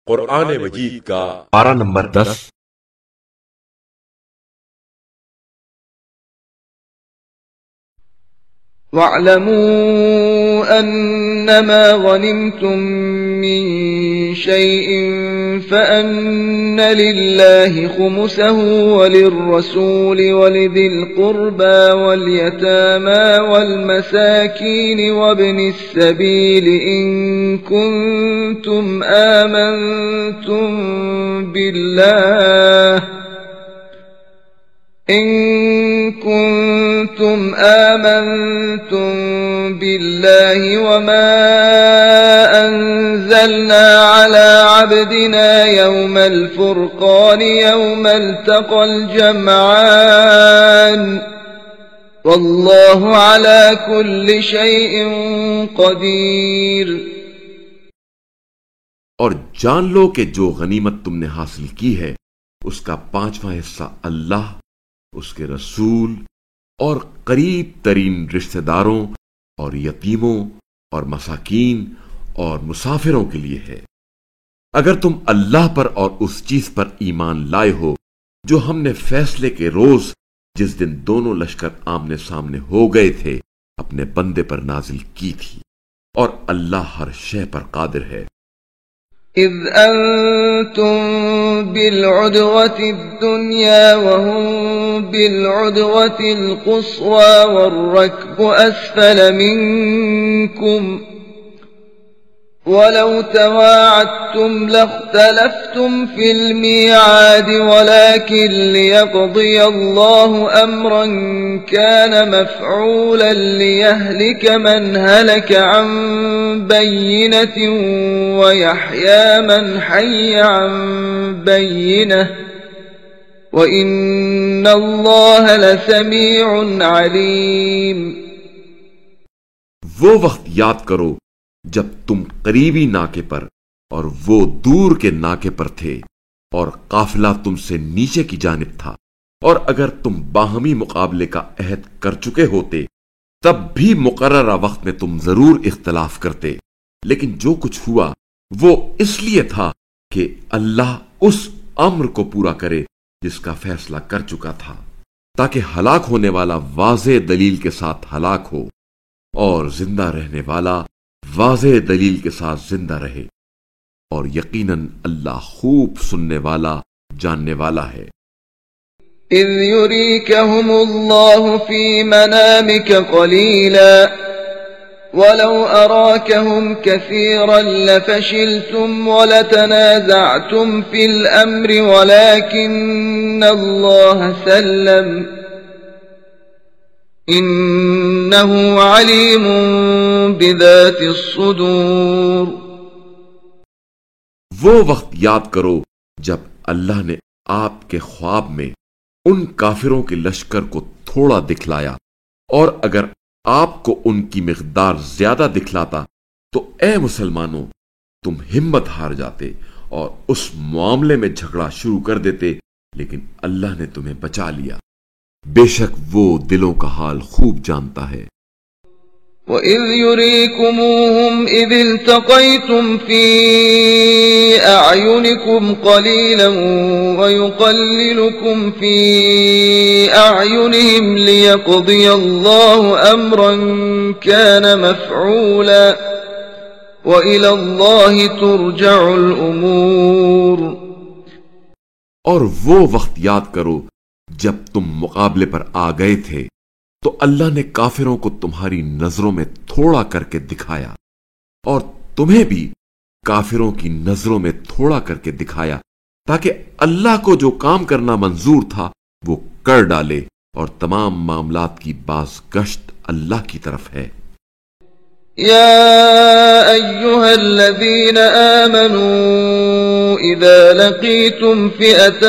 قرآن مجید کا پارہ نمبر 10۔ وَاعْلَمُوا أَنَّمَا غَنِمْتُم مِّن شَيْءٍ فَأَنَّ لِلَّهِ خُمُسَهُ وَلِلرَّسُولِ وَلِذِي الْقُرْبَىٰ وَالْيَتَامَىٰ وَالْمَسَاكِينِ وَابْنِ السَّبِيلِ إِن كُنتُمْ آمنتم بالله وما أنزلنا على عبدنا يوم الفرقان يوم التقى الجمعان والله على كل شيء قدير۔ اور جان لو کہ جو غنیمت تم نے حاصل کی ہے اس کا 5واں حصہ اللہ، اس کے رسول اور قریب ترین رشتہ داروں اور یتیموں اور مساکین اور مسافروں کے لیے ہے۔ اگر تم اللہ پر اور اس چیز پر ایمان لائے ہو جو ہم نے فیصلے کے روز، جس دن دونوں لشکر آمنے سامنے ہو گئے تھے، اپنے بندے پر نازل کی تھی، اور اللہ ہر شے پر قادر ہے۔ إذ أنتم بالعدوة الدنيا وهم بالعدوة القصوى والركب أسفل منكم ولو تواعدتم لاختلفتم في الميعاد ولكن ليقضي الله أمرا كان مفعولا ليهلك من هلك عن بينة ويحيى من حي عن بينة وإن الله لسميع عليم۔ وہ وقت یاد کرو جب تم قریبی ناکے پر اور وہ دور کے ناکے پر تھے اور قافلہ تم سے نیچے کی جانب تھا، اور اگر تم باہمی مقابلے کا عہد کر چکے ہوتے تب بھی مقررہ وقت میں تم ضرور اختلاف کرتے، لیکن جو کچھ ہوا وہ اس لیے تھا کہ اللہ اس امر کو پورا کرے جس کا فیصلہ کر چکا تھا، تاکہ ہلاک ہونے والا واضح دلیل کے ساتھ ہلاک ہو اور زندہ رہنے والا واضح دلیل کے ساتھ زندہ رہے، اور یقیناً اللہ خوب سننے والا جاننے والا ہے۔ إذ يريكهم الله في منامك قليلا ولو أراكهم كثيرا لفشلتم ولتنازعتم في الأمر ولكن الله سلم إنه عليم بذات الصدور۔ وہ وقت یاد کرو جب اللہ نے آپ کے خواب میں ان کافروں کے لشکر کو تھوڑا دکھلایا، اور اگر آپ کو ان کی مقدار زیادہ دکھلاتا تو اے مسلمانوں تم ہمت ہار جاتے اور اس معاملے میں جھگڑا شروع کر دیتے، لیکن اللہ نے تمہیں بچا لیا، بے شک وہ دلوں کا حال خوب جانتا ہے۔ وَإِذْ يُرِيكُمُوهُمْ إِذِ الْتَقَيْتُمْ فِي أَعْيُنِكُمْ قَلِيلًا وَيُقَلِّلُكُمْ فِي أَعْيُنِهِمْ لِيَقْضِيَ اللَّهُ أَمْرًا كَانَ مَفْعُولًا وَإِلَى اللَّهِ تُرْجَعُ الْأُمُورُ۔ اور وہ وقت یاد کرو جب تم مقابلے پر آ گئے تھے تو اللہ نے کافروں کو تمہاری نظروں میں تھوڑا کر کے دکھایا، اور تمہیں بھی کافروں کی نظروں میں تھوڑا کر کے دکھایا، تاکہ اللہ کو جو کام کرنا منظور تھا وہ کر ڈالے، اور تمام معاملات کی باز گشت اللہ کی طرف ہے۔ يا أيها الذين آمنوا إذا لقيتم فئة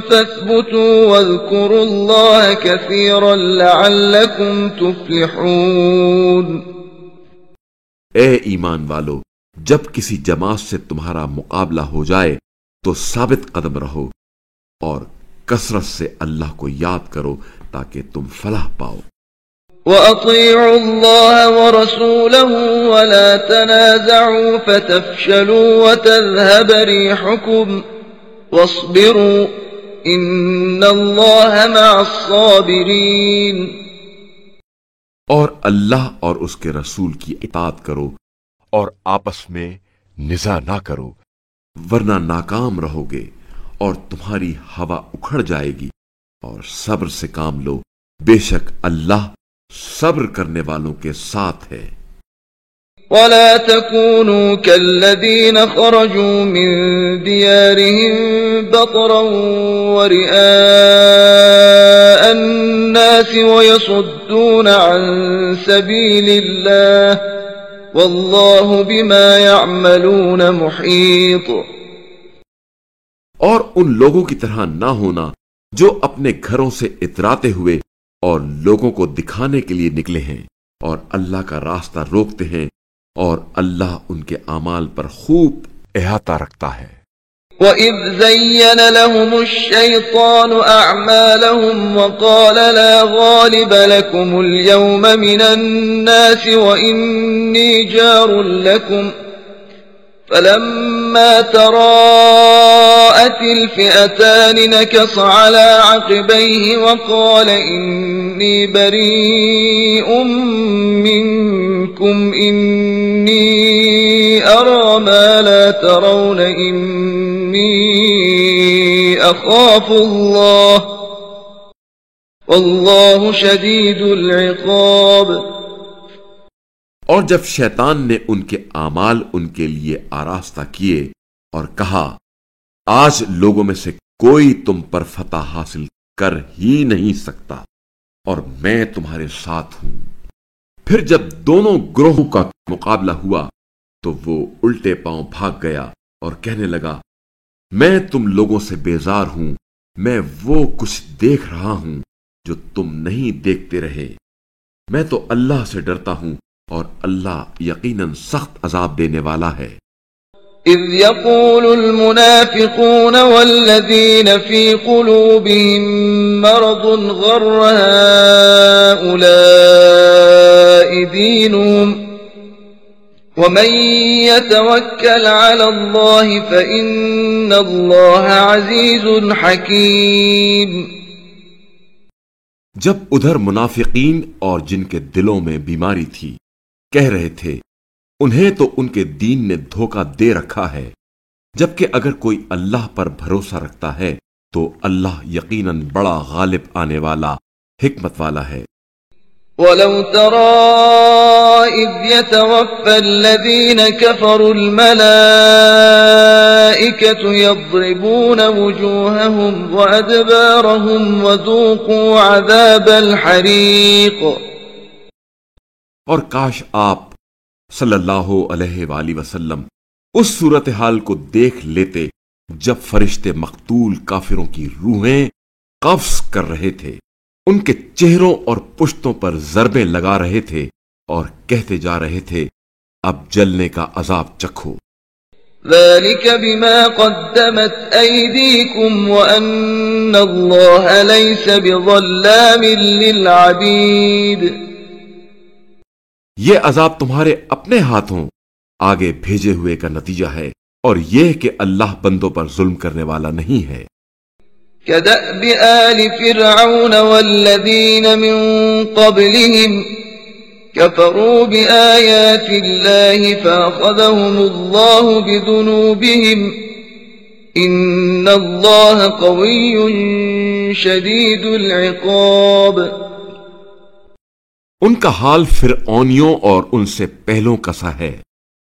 فاثبتوا واذكروا الله كثيرا لعلكم تفلحون۔ اے ایمان والو، جب کسی جماعت سے تمہارا مقابلہ ہو جائے تو ثابت قدم رہو اور کثرت سے اللہ کو یاد کرو تاکہ تم فلاح پاؤ۔ وأطيعوا الله ورسوله ولا تنازعوا فتفشلوا وتذهب ريحكم واصبروا إن الله مع الصابرين۔ اور اللہ اور اس کے رسول کی اطاعت کرو اور آپس میں نزاع نہ کرو، ورنہ ناکام رہو گے اور تمہاری ہوا اکھڑ جائے گی، اور صبر سے کام لو، بے شک اللہ صبر کرنے والوں کے ساتھ ہے۔ ولا تكونوا كالذين خرجوا من ديارهم بطرا ورئاء الناس ويصدون عن سبيل الله والله بما يعملون محيط۔ اور ان لوگوں کی طرح نہ ہونا جو اپنے گھروں سے اتراتے ہوئے اور لوگوں کو دکھانے کے لیے نکلے ہیں اور اللہ کا راستہ روکتے ہیں، اور اللہ ان کے اعمال پر خوب احاطہ رکھتا ہے۔ وَإِذْ زَيَّنَ لَهُمُ الشَّيْطَانُ أَعْمَالَهُمْ وَقَالَ لَا غَالِبَ لَكُمُ الْيَوْمَ مِنَ النَّاسِ وَإِنِّي جَارٌ لَكُمْ فَلَمَّا تَرَاءَتِ الْفِئَتَانِ نَكَصَ عَلَى عَقِبَيْهِ وَقَالَ إِنِّي بَرِيءٌ مِّنكُمْ إِنِّي أَرَى مَا لَا تَرَوْنَ إِنِّي أَخَافُ اللَّهَ وَاللَّهُ شَدِيدُ الْعِقَابِ۔ اور جب شیطان نے ان کے اعمال ان کے لیے آراستہ کیے اور کہا آج لوگوں میں سے کوئی تم پر فتح حاصل کر ہی نہیں سکتا اور میں تمہارے ساتھ ہوں، پھر جب دونوں گروہوں کا مقابلہ ہوا تو وہ الٹے پاؤں بھاگ گیا اور کہنے لگا میں تم لوگوں سے بیزار ہوں، میں وہ کچھ دیکھ رہا ہوں جو تم نہیں دیکھتے رہے، میں تو اللہ سے ڈرتا ہوں اور اللہ یقیناً سخت عذاب دینے والا ہے۔ اذ يقول المنافقون والذين في قلوبهم مرض غر هؤلاء دينهم ومن يتوكل على الله فإن الله عزيز حكيم۔ جب ادھر منافقین اور جن کے دلوں میں بیماری تھی کہہ رہے تھے انہیں تو ان کے دین نے دھوکہ دے رکھا ہے، جبکہ اگر کوئی اللہ پر بھروسہ رکھتا ہے تو اللہ یقیناً بڑا غالب آنے والا حکمت والا ہے۔ وَلَوْ تَرَى إِذْ يَتَوَفَّى الَّذِينَ كَفَرُوا الْمَلَائِكَةُ يَضْرِبُونَ وُجُوهَهُمْ وَأَدْبَارَهُمْ وَذُوقُوا عَذَابَ الْحَرِيقِ۔ اور کاش آپ صلی اللہ علیہ وآلہ وسلم اس صورتحال کو دیکھ لیتے جب فرشتے مقتول کافروں کی روحیں قبض کر رہے تھے، ان کے چہروں اور پشتوں پر ضربیں لگا رہے تھے اور کہتے جا رہے تھے اب جلنے کا عذاب چکھو۔ ذَلِكَ بِمَا قَدَّمَتْ أَيْدِيكُمْ وَأَنَّ اللَّهَ لَيْسَ بِظَلَّامٍ لِّلْعَبِيدِ۔ یہ عذاب تمہارے اپنے ہاتھوں آگے بھیجے ہوئے کا نتیجہ ہے، اور یہ کہ اللہ بندوں پر ظلم کرنے والا نہیں ہے۔ كَدَأْبِ آلِ فِرْعَوْنَ وَالَّذِينَ مِن قَبْلِهِمْ كَفَرُوا بِآيَاتِ اللَّهِ فَأَخَذَهُمُ اللَّهُ بِذُنُوبِهِمْ إِنَّ اللَّهَ قَوِيٌّ شَدِيدُ الْعِقَابِ۔ ان کا حال فرعونیوں اور ان سے پہلوں کسا ہے،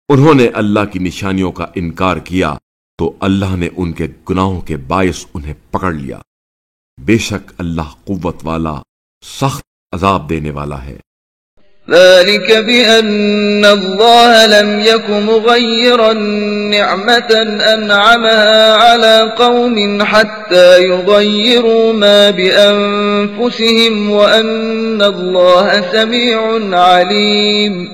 انہوں نے اللہ کی نشانیوں کا انکار کیا تو اللہ نے ان کے گناہوں کے باعث انہیں پکڑ لیا، بے شک اللہ قوت والا سخت عذاب دینے والا ہے۔ ذلك بأن الله لم يكن مغيرا نعمة أنعمها على قوم حتى يغيروا ما بأنفسهم وأن الله سميع عليم۔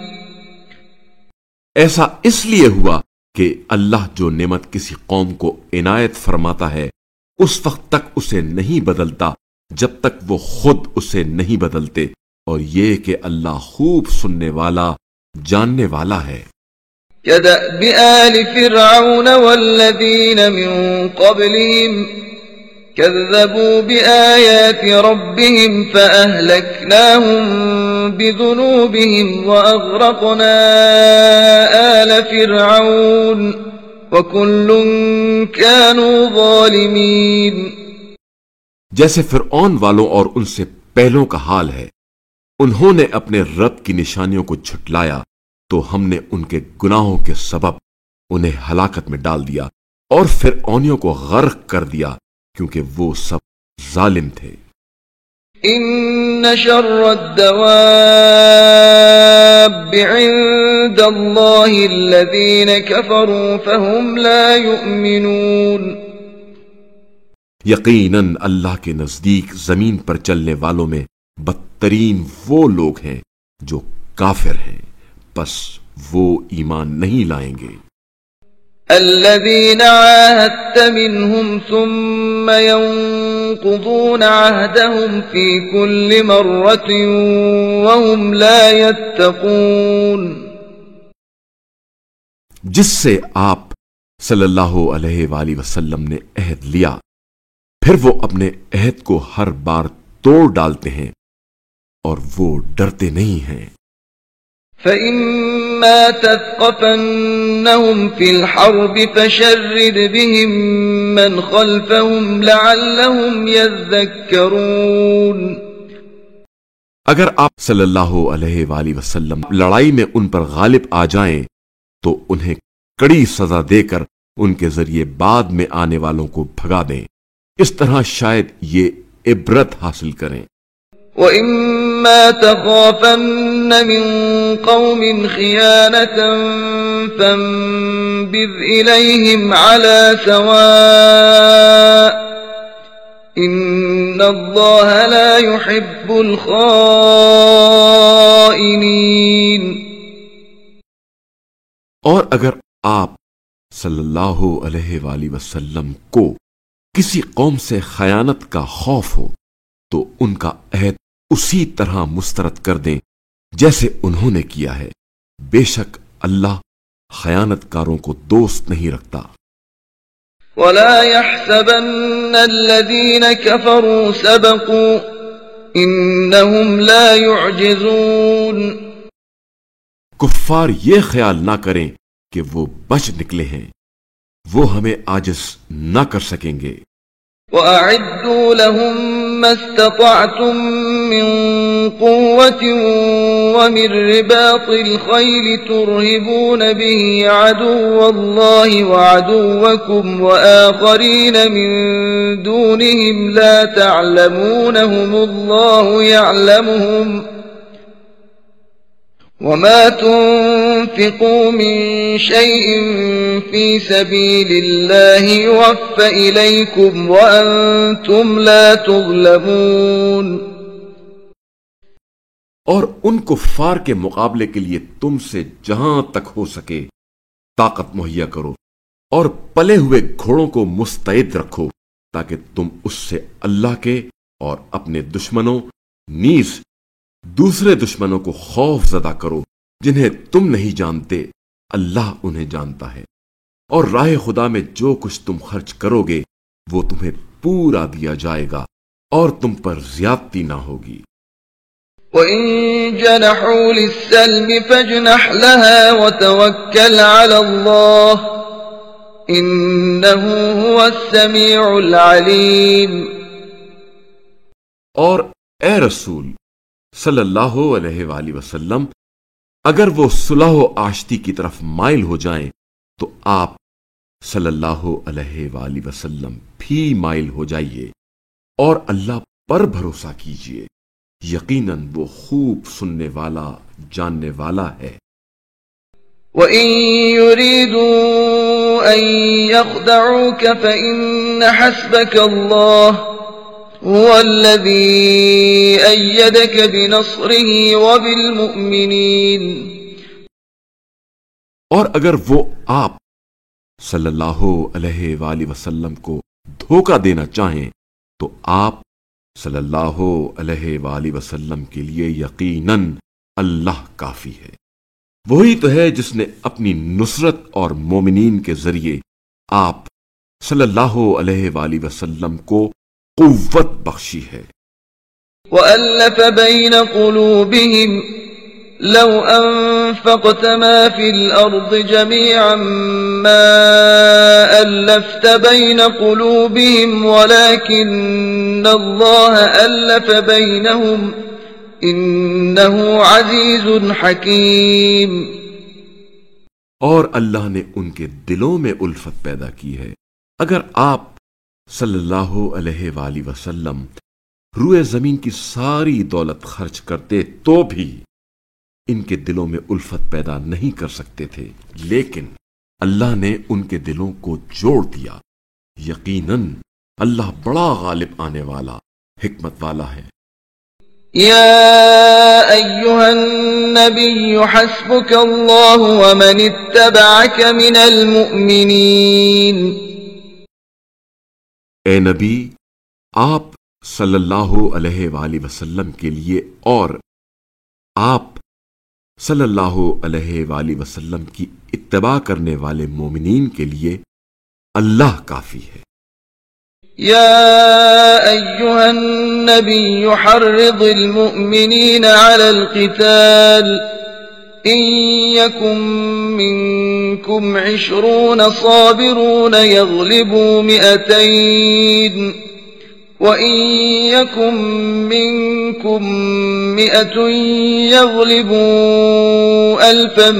ایسا اس لیے ہوا کہ اللہ جو نعمت کسی قوم کو عنایت فرماتا ہے اس وقت تک اسے نہیں بدلتا جب تک وہ خود اسے نہیں بدلتے، اور یہ کہ اللہ خوب سننے والا جاننے والا ہے۔ كدأب آل فرعون والذين من قبلهم كذبوا بآيات ربهم فأهلكناهم بذنوبهم وأغرقنا آل فرعون وكل كانوا ظالمين۔ جیسے فرعون والوں اور ان سے پہلوں کا حال ہے، انہوں نے اپنے رب کی نشانیوں کو جھٹلایا تو ہم نے ان کے گناہوں کے سبب انہیں ہلاکت میں ڈال دیا اور فرعونیوں کو غرق کر دیا کیونکہ وہ سب ظالم تھے۔ ان شر الدواب عند الله الذين كفروا فهم لا يؤمنون۔ یقیناً اللہ کے نزدیک زمین پر چلنے والوں میں بدترین وہ لوگ ہیں جو کافر ہیں، پس وہ ایمان نہیں لائیں گے۔ الذين عاهدت منهم ثم ينقضون عهدهم في كل مرة وهم لا يتقون۔ جس سے آپ صلی اللہ علیہ وآلہ وسلم نے عہد لیا، پھر وہ اپنے عہد کو ہر بار توڑ ڈالتے ہیں اور وہ ڈرتے نہیں ہیں۔ فَإِمَّا تَثْقَفَنَّهُمْ فِي الْحَرْبِ فَشَرِّدْ بِهِمْ مَنْ خَلْفَهُمْ لَعَلَّهُمْ يَذَّكَّرُونَ۔ اگر آپ صلی اللہ علیہ وآلہ وسلم لڑائی میں ان پر غالب آ جائیں تو انہیں کڑی سزا دے کر ان کے ذریعے بعد میں آنے والوں کو بھگا دیں، اس طرح شاید یہ عبرت حاصل کریں۔ وَإِمَّا تَخَافَنَّ مِن قَوْمٍ خِيَانَةً فَانبِذْ إِلَيْهِمْ عَلَى سَوَاءٍ إِنَّ اللَّهَ لَا يُحِبُّ الْخَائِنِينَ۔ اور اگر آپ صلی اللہ علیہ وآلہ وسلم کو کسی قوم سے خیانت کا خوف ہو تو ان کا عہد اسی طرح مسترد کر دیں جیسے انہوں نے کیا ہے، بے شک اللہ خیانت کاروں کو دوست نہیں رکھتا۔ وَلَا يَحْسَبَنَّ الَّذِينَ كَفَرُوا سَبَقُوا إِنَّهُمْ لَا يُعْجِزُونَ۔ کفار یہ خیال نہ کریں کہ وہ بچ نکلے ہیں، وہ ہمیں عاجز نہ کر سکیں گے۔ وَأَعِدُّوا لَهُم مَّا اسْتَطَعْتُم مِّن قُوَّةٍ وَمِن رِّبَاطِ الْخَيْلِ تُرْهِبُونَ بِهِ عَدُوَّ اللَّهِ وَعَدُوَّكُمْ وَآخَرِينَ مِن دُونِهِمْ لَا تَعْلَمُونَهُمُ اللَّهُ يَعْلَمُهُمْ ۚ وَمَا تُنفِقُوا مِن شَيْءٍ فِي سَبِيلِ اللَّهِ يُوَفَّ إِلَيْكُمْ وَأَنتُمْ لَا تُظْلَمُونَ۔ اور ان کفار کے مقابلے کے لیے تم سے جہاں تک ہو سکے طاقت مہیا کرو اور پلے ہوئے گھوڑوں کو مستعد رکھو تاکہ تم اس سے اللہ کے اور اپنے دشمنوں نیز دوسرے دشمنوں کو خوف زدہ کرو جنہیں تم نہیں جانتے، اللہ انہیں جانتا ہے، اور راہ خدا میں جو کچھ تم خرچ کرو گے وہ تمہیں پورا دیا جائے گا اور تم پر زیادتی نہ ہوگی۔ وَإِن جَنَحُوا لِلسَّلْمِ فَاجْنَحْ لَهَا وَتَوَكَّلْ عَلَى اللَّهِ إِنَّهُ هُوَ السَّمِيعُ الْعَلِيمُ۔ اور اے رسول صلی اللہ علیہ وآلہ وسلم، اگر وہ صلح و آشتی کی طرف مائل ہو جائیں تو آپ صلی اللہ علیہ وآلہ وسلم بھی مائل ہو جائیے اور اللہ پر بھروسہ کیجیے، یقیناً وہ خوب سننے والا جاننے والا ہے۔ وَإِن يُرِيدُوا أَن يَخْدَعُوكَ فَإِنَّ حَسْبَكَ اللَّهُ هُوَ الَّذِي أَيَّدَكَ بِنَصْرِهِ وَبِالْمُؤْمِنِينَ۔ اور اگر وہ آپ صلی اللہ علیہ وآلہ وسلم کو دھوکہ دینا چاہیں تو آپ صلی اللہ علیہ وآلہ وسلم کے لیے یقیناً اللہ کافی ہے۔ وہی تو ہے جس نے اپنی نصرت اور مومنین کے ذریعے آپ صلی اللہ علیہ وآلہ وسلم کو قوت بخشی ہے۔ وَأَلَّفَ بَيْنَ قُلُوبِهِمْ لَوْ أَنفَقْتَ مَا فِي الْأَرْضِ جَمِيعًا مَا أَلَّفْتَ بَيْنَ قُلُوبِهِمْ وَلَكِنَّ اللَّهَ أَلَّفَ بَيْنَهُمْ إِنَّهُ عَزِيزٌ حَكِيمٌ۔ اور اللہ نے ان کے دلوں میں الفت پیدا کی ہے۔ اگر آپ صلی اللہ علیہ وآلہ وسلم روئے زمین کی ساری دولت خرچ کرتے تو بھی ان کے دلوں میں الفت پیدا نہیں کر سکتے تھے، لیکن اللہ نے ان کے دلوں کو جوڑ دیا۔ یقیناً اللہ بڑا غالب آنے والا، حکمت والا ہے۔ يا أيها النبي حسبك الله ومن اتبعك من المؤمنين۔ اے نبی، آپ صلی اللہ علیہ وآلہ وسلم کے لیے اور آپ صلی اللہ علیہ وآلہ وسلم کی اتباع کرنے والے مومنین کے لیے اللہ کافی ہے۔ يا أيها النبي حرض المؤمنين على القتال إن يكن منكم 20 صابرون يغلبوا 200 وإن يكن منكم 100 يغلبوا 1000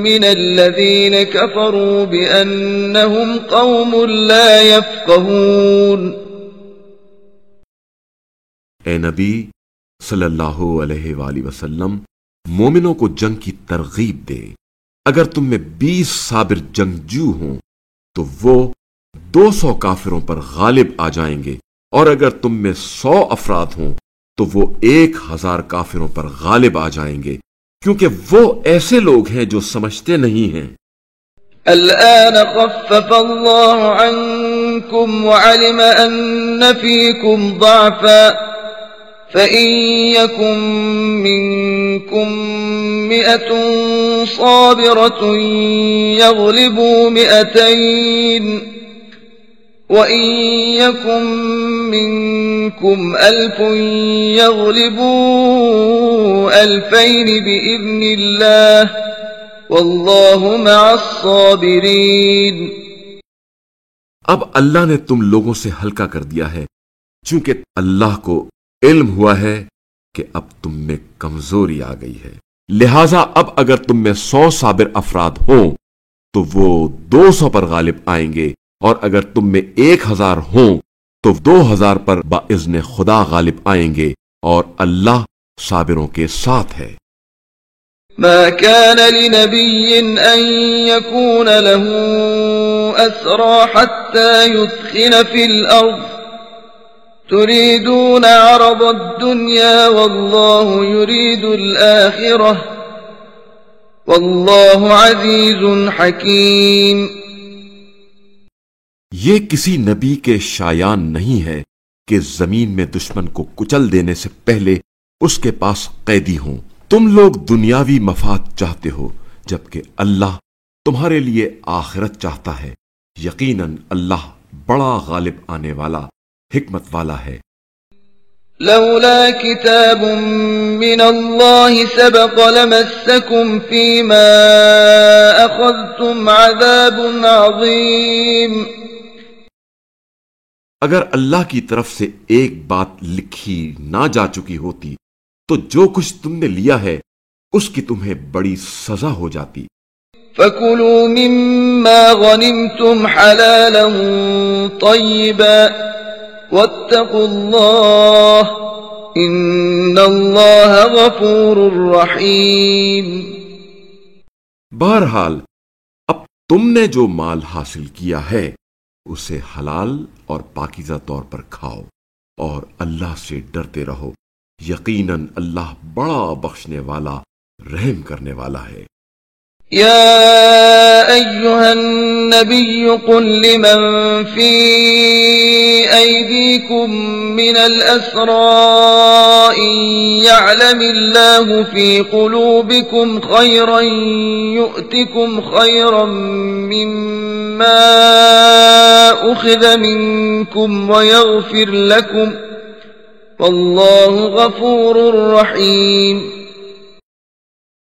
من الذين كفروا بأنهم قوم لا يفقهون۔ اے نبی صلی اللہ علیہ وآلہ وسلم، مومنوں کو جنگ کی ترغیب دے۔ اگر تم میں 20 صابر جنگجو ہوں تو وہ 200 کافروں پر غالب آ جائیں گے، اور اگر تم میں 100 افراد ہوں تو وہ 1000 کافروں پر غالب آ جائیں گے، کیونکہ وہ ایسے لوگ ہیں جو سمجھتے نہیں ہیں۔ الآن خفف الله عنكم وعلم أن فيكم ضعفا فإن يكن منكم 100 صابرة يغلبوا 200 وَإِن يَكُن مِّنكُمْ 1000 يَغْلِبُوا 2000 بِإِذْنِ اللَّهِ وَاللَّهُ مَعَ الصَّابِرِينَ۔ اب اللہ نے تم لوگوں سے ہلکا کر دیا ہے، چونکہ اللہ کو علم ہوا ہے کہ اب تم میں کمزوری آ گئی ہے، لہذا اب اگر تم میں 100 صابر افراد ہوں تو وہ 200 پر غالب آئیں گے، اور اگر تم میں 1000 ہوں تو 2000 پر باذن خدا غالب آئیں گے، اور اللہ صابروں کے ساتھ ہے۔ ما كان لنبي أن يكون له أسرى حتى يثخن في الأرض تريدون عرض الدنيا والله يريد الآخرة والله عزيز حكيم۔ یہ کسی نبی کے شایان نہیں ہے کہ زمین میں دشمن کو کچل دینے سے پہلے اس کے پاس قیدی ہوں۔ تم لوگ دنیاوی مفاد چاہتے ہو، جبکہ اللہ تمہارے لیے آخرت چاہتا ہے۔ یقیناً اللہ بڑا غالب آنے والا، حکمت والا ہے۔ لولا كتاب من الله سبق لمسكم فيما أخذتم عذاب عظيم۔ اگر اللہ کی طرف سے ایک بات لکھی نہ جا چکی ہوتی تو جو کچھ تم نے لیا ہے اس کی تمہیں بڑی سزا ہو جاتی۔ فَكُلُوا مِمَّا غَنِمْتُمْ حَلَالًا طَيِّبًا وَاتَّقُوا اللَّهَ إِنَّ اللَّهَ غَفُورٌ رَحِيمٌ۔ بہرحال اب تم نے جو مال حاصل کیا ہے اسے حلال اور پاکیزہ طور پر کھاؤ، اور اللہ سے ڈرتے رہو۔ یقیناً اللہ بڑا بخشنے والا، رحم کرنے والا ہے۔ يا أيها النبي قل لمن في أيديكم من الأسرى إن يعلم الله في قلوبكم خيرا يؤتكم خيرا مما أخذ منكم ويغفر لكم والله غفور رحيم.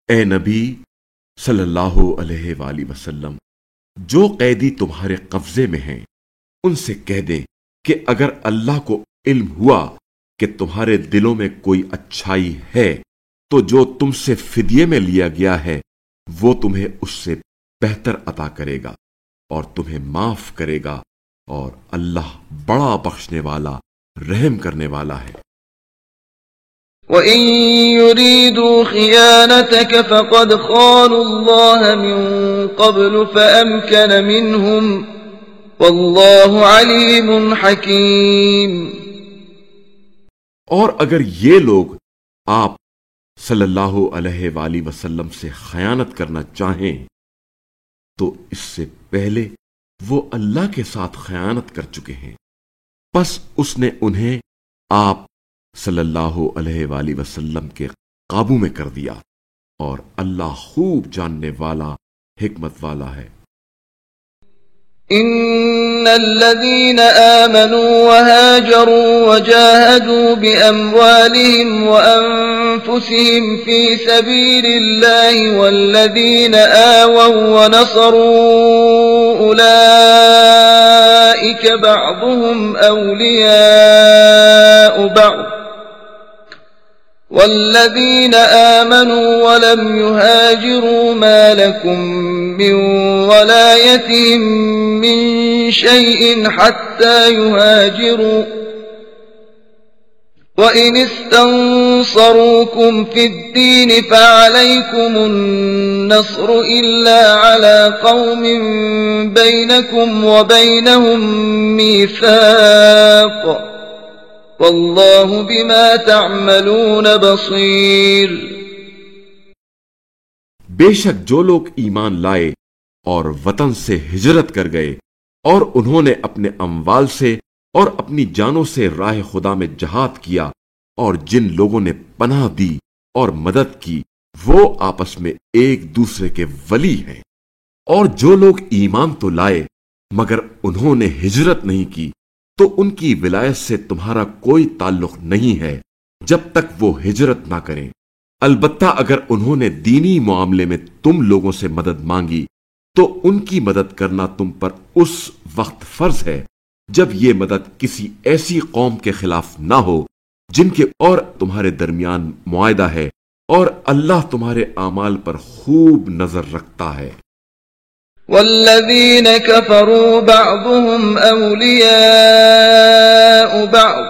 اے نبی صلی اللہ علیہ وآلہ وسلم، جو قیدی تمہارے قبضے میں ہیں ان سے کہہ دیں کہ اگر اللہ کو علم ہوا کہ تمہارے دلوں میں کوئی اچھائی ہے تو جو تم سے فدیے میں لیا گیا ہے وہ تمہیں اس سے بہتر عطا کرے گا اور تمہیں معاف کرے گا، اور اللہ بڑا بخشنے والا رحم کرنے والا ہے۔ وَإِن يُرِيدُوا خِيَانَتَكَ فَقَدْ خَانُوا اللَّهَ مِن قَبْلُ فَأَمْكَنَ مِنْهُمْ وَاللَّهُ عَلِيمٌ حَكِيمٌ۔ اور اگر یہ لوگ آپ صلی اللہ علیہ وآلہ وسلم سے خیانت کرنا چاہیں تو اس سے پہلے وہ اللہ کے ساتھ خیانت کر چکے ہیں، پس اس نے انہیں آپ صلی اللہ علیہ وآلہ وسلم کے قابو میں کر دیا، اور اللہ خوب جاننے والا حکمت والا ہے۔ ان الذين آمنوا وهاجروا وجاهدوا بأموالهم وأنفسهم في سبيل الله والذين آووا ونصروا أولئك بعضهم أولياء بعض والذين آمنوا ولم يهاجروا ما لكم من ولايتهم من شيء حتى يهاجروا وإن استنصروكم في الدين فعليكم النصر إلا على قوم بينكم وبينهم ميثاق واللہ بما تعملون بصیر۔ بے شک جو لوگ ایمان لائے اور وطن سے ہجرت کر گئے اور انہوں نے اپنے اموال سے اور اپنی جانوں سے راہ خدا میں جہاد کیا، اور جن لوگوں نے پناہ دی اور مدد کی وہ آپس میں ایک دوسرے کے ولی ہیں، اور جو لوگ ایمان تو لائے مگر انہوں نے ہجرت نہیں کی تو ان کی ولایت سے تمہارا کوئی تعلق نہیں ہے جب تک وہ ہجرت نہ کریں، البتہ اگر انہوں نے دینی معاملے میں تم لوگوں سے مدد مانگی تو ان کی مدد کرنا تم پر اس وقت فرض ہے جب یہ مدد کسی ایسی قوم کے خلاف نہ ہو جن کے اور تمہارے درمیان معاہدہ ہے، اور اللہ تمہارے اعمال پر خوب نظر رکھتا ہے۔ والذین کفروا بعضهم اولیاء بعض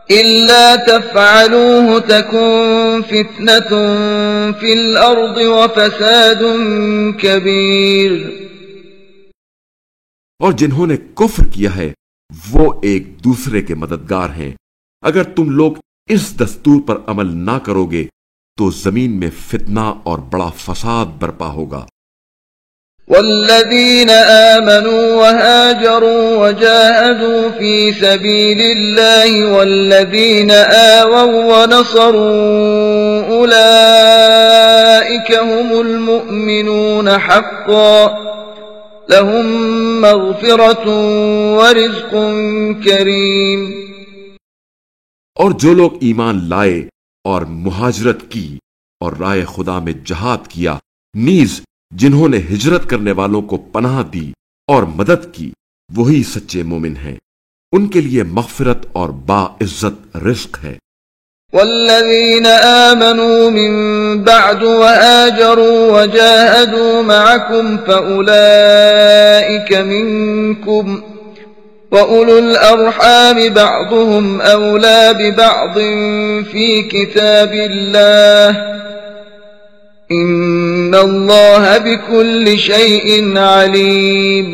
الا تفعلوه تکن فتنة فی الارض وفساد کبیر۔ اور جنہوں نے کفر کیا ہے وہ ایک دوسرے کے مددگار ہیں، اگر تم لوگ اس دستور پر عمل نہ کرو گے تو زمین میں فتنہ اور بڑا فساد برپا ہوگا۔ والذین آمنوا وهاجروا وجاهدوا في سبيل الله والذین آووا ونصروا أولئك هم المؤمنون حقا لهم مغفرة ورزق کریم۔ اور جو لوگ ایمان لائے اور مہاجرت کی اور راہ خدا میں جہاد کیا، نیز جنہوں نے ہجرت کرنے والوں کو پناہ دی اور مدد کی، وہی سچے مومن ہیں، ان کے لیے مغفرت اور باعزت رزق ہے۔ والذین آمنوا من بعد وهاجروا وجاهدوا معكم فأولئك منكم وَأُولُو الْأَرْحَامِ بَعْضُهُمْ أَوْلَى بِبَعْضٍ فِي كِتَابِ اللَّهِ إِنَّ اللَّهَ بِكُلِّ شَيْءٍ عَلِيمٌ۔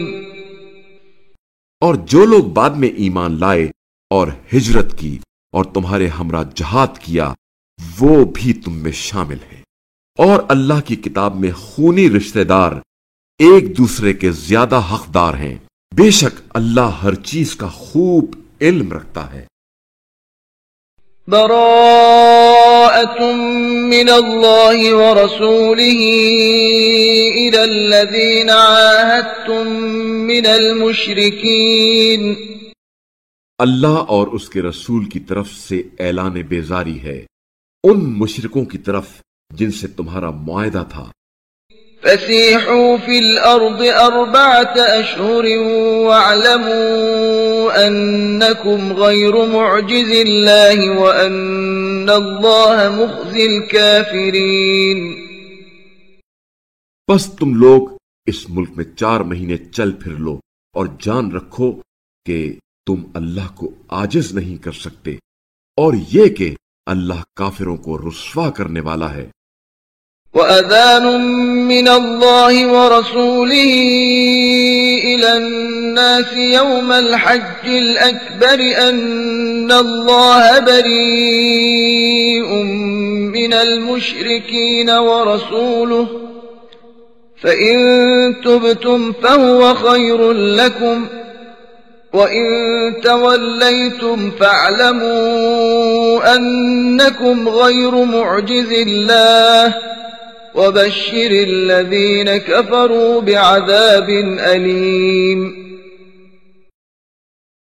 اور جو لوگ بعد میں ایمان لائے اور ہجرت کی اور تمہارے ہمراہ جہاد کیا وہ بھی تم میں شامل ہیں، اور اللہ کی کتاب میں خونی رشتہ دار ایک دوسرے کے زیادہ حقدار ہیں۔ بے شک اللہ ہر چیز کا خوب علم رکھتا ہے۔ براءة من الله ورسوله إلى الذين عاهدتم من المشركين۔ اللہ اور اس کے رسول کی طرف سے اعلان بیزاری ہے ان مشرکوں کی طرف جن سے تمہارا معاہدہ تھا۔ فسيحوا في الأرض 4 أشهر واعلموا أنكم غير معجز الله وأن الله مخزي الكافرين۔ بس تم لوگ اس ملک میں 4 مہینے چل پھر لو اور جان رکھو کہ تم اللہ کو عاجز نہیں کر سکتے، اور یہ کہ اللہ کافروں کو رسوا کرنے والا ہے۔ وَأَذَانٌ مِّنَ اللَّهِ وَرَسُولِهِ إِلَى النَّاسِ يَوْمَ الْحَجِّ الْأَكْبَرِ أَنَّ اللَّهَ بَرِيءٌ مِّنَ الْمُشْرِكِينَ وَرَسُولُهُ فَإِن تُبْتُمْ فَهُوَ خَيْرٌ لَّكُمْ وَإِن تَوَلَّيْتُمْ فَاعْلَمُوا أَنَّكُمْ غَيْرُ مُعْجِزِ اللَّهِ وَبَشِّرِ الَّذِينَ كَفَرُوا بِعَذَابٍ أَلِيمٍ۔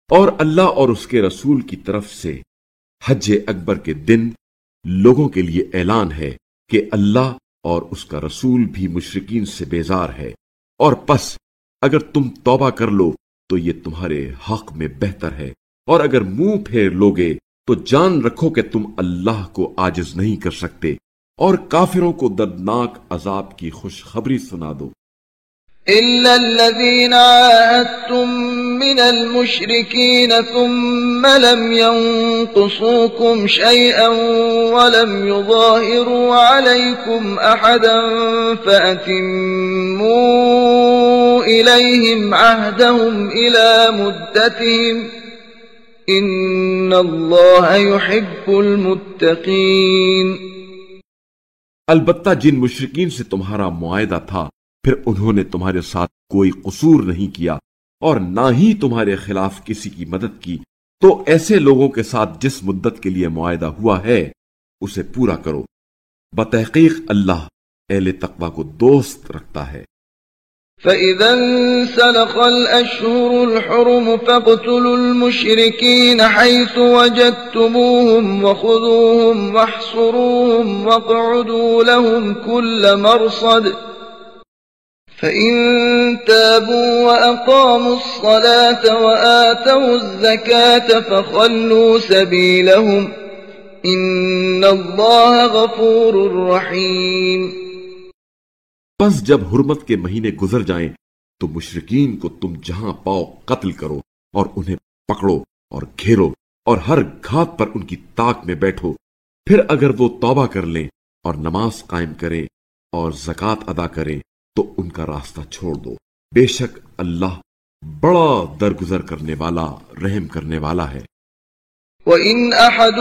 اور اللہ اور اس کے رسول کی طرف سے حج اکبر کے دن لوگوں کے لیے اعلان ہے کہ اللہ اور اس کا رسول بھی مشرکین سے بیزار ہے، اور پس اگر تم توبہ کر لو تو یہ تمہارے حق میں بہتر ہے، اور اگر منہ پھیر لوگے تو جان رکھو کہ تم اللہ کو عاجز نہیں کر سکتے، اور کافروں کو دردناک عذاب کی خوشخبری سنا دو۔ إِلَّا الَّذِينَ عَاهَدتُّم مِّنَ الْمُشْرِكِينَ ثُمَّ لَمْ يَنقُصُوكُمْ شَيْئًا وَلَمْ يُظَاهِرُوا عَلَيْكُمْ أَحَدًا فَأَتِمُّوا إِلَيْهِمْ عَهْدَهُمْ إِلَى مُدَّتِهِمْ إِنَّ اللَّهَ يُحِبُّ الْمُتَّقِينَ۔ البتہ جن مشرکین سے تمہارا معاہدہ تھا پھر انہوں نے تمہارے ساتھ کوئی قصور نہیں کیا اور نہ ہی تمہارے خلاف کسی کی مدد کی، تو ایسے لوگوں کے ساتھ جس مدت کے لیے معاہدہ ہوا ہے اسے پورا کرو۔ بتحقیق اللہ اہل تقوی کو دوست رکھتا ہے۔ فَإِذَا انسَلَخَ الْأَشْهُرُ الْحُرُمُ فَاقْتُلُوا الْمُشْرِكِينَ حَيْثُ وَجَدتُّمُوهُمْ وَخُذُوهُمْ وَاحْصُرُوهُمْ وَاقْعُدُوا لَهُمْ كُلَّ مَرْصَدٍ فَإِن تَابُوا وَأَقَامُوا الصَّلَاةَ وَآتَوُا الزَّكَاةَ فَخَلُّوا سَبِيلَهُمْ إِنَّ اللَّهَ غَفُورٌ رَّحِيمٌ۔ بس جب حرمت کے مہینے گزر جائیں تو مشرکین کو تم جہاں پاؤ قتل کرو اور انہیں پکڑو اور گھیرو اور ہر گھات پر ان کی طاق میں بیٹھو، پھر اگر وہ توبہ کر لیں اور نماز قائم کریں اور زکوٰۃ ادا کریں تو ان کا راستہ چھوڑ دو، بے شک اللہ بڑا درگزر کرنے والا رحم کرنے والا ہے۔ وَإِنْ أَحَدٌ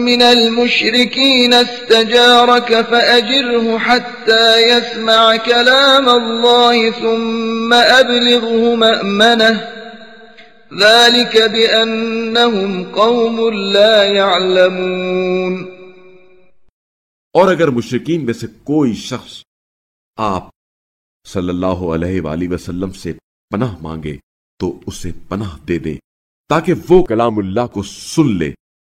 مِّنَ الْمُشْرِكِينَ اسْتَجَارَكَ فَأَجِرْهُ حَتَّى يَسْمَعَ كَلَامَ اللَّهِ ثُمَّ أَبْلِغْهُ مَأْمَنَهُ ذَلِكَ بِأَنَّهُمْ قَوْمٌ لَا يَعْلَمُونَ۔ اور اگر مشرکین میں سے کوئی شخص آپ صلی اللہ علیہ وآلہ وسلم سے پناہ مانگے تو اسے پناہ دے دیں تاکہ وہ کلام اللہ کو سن لے،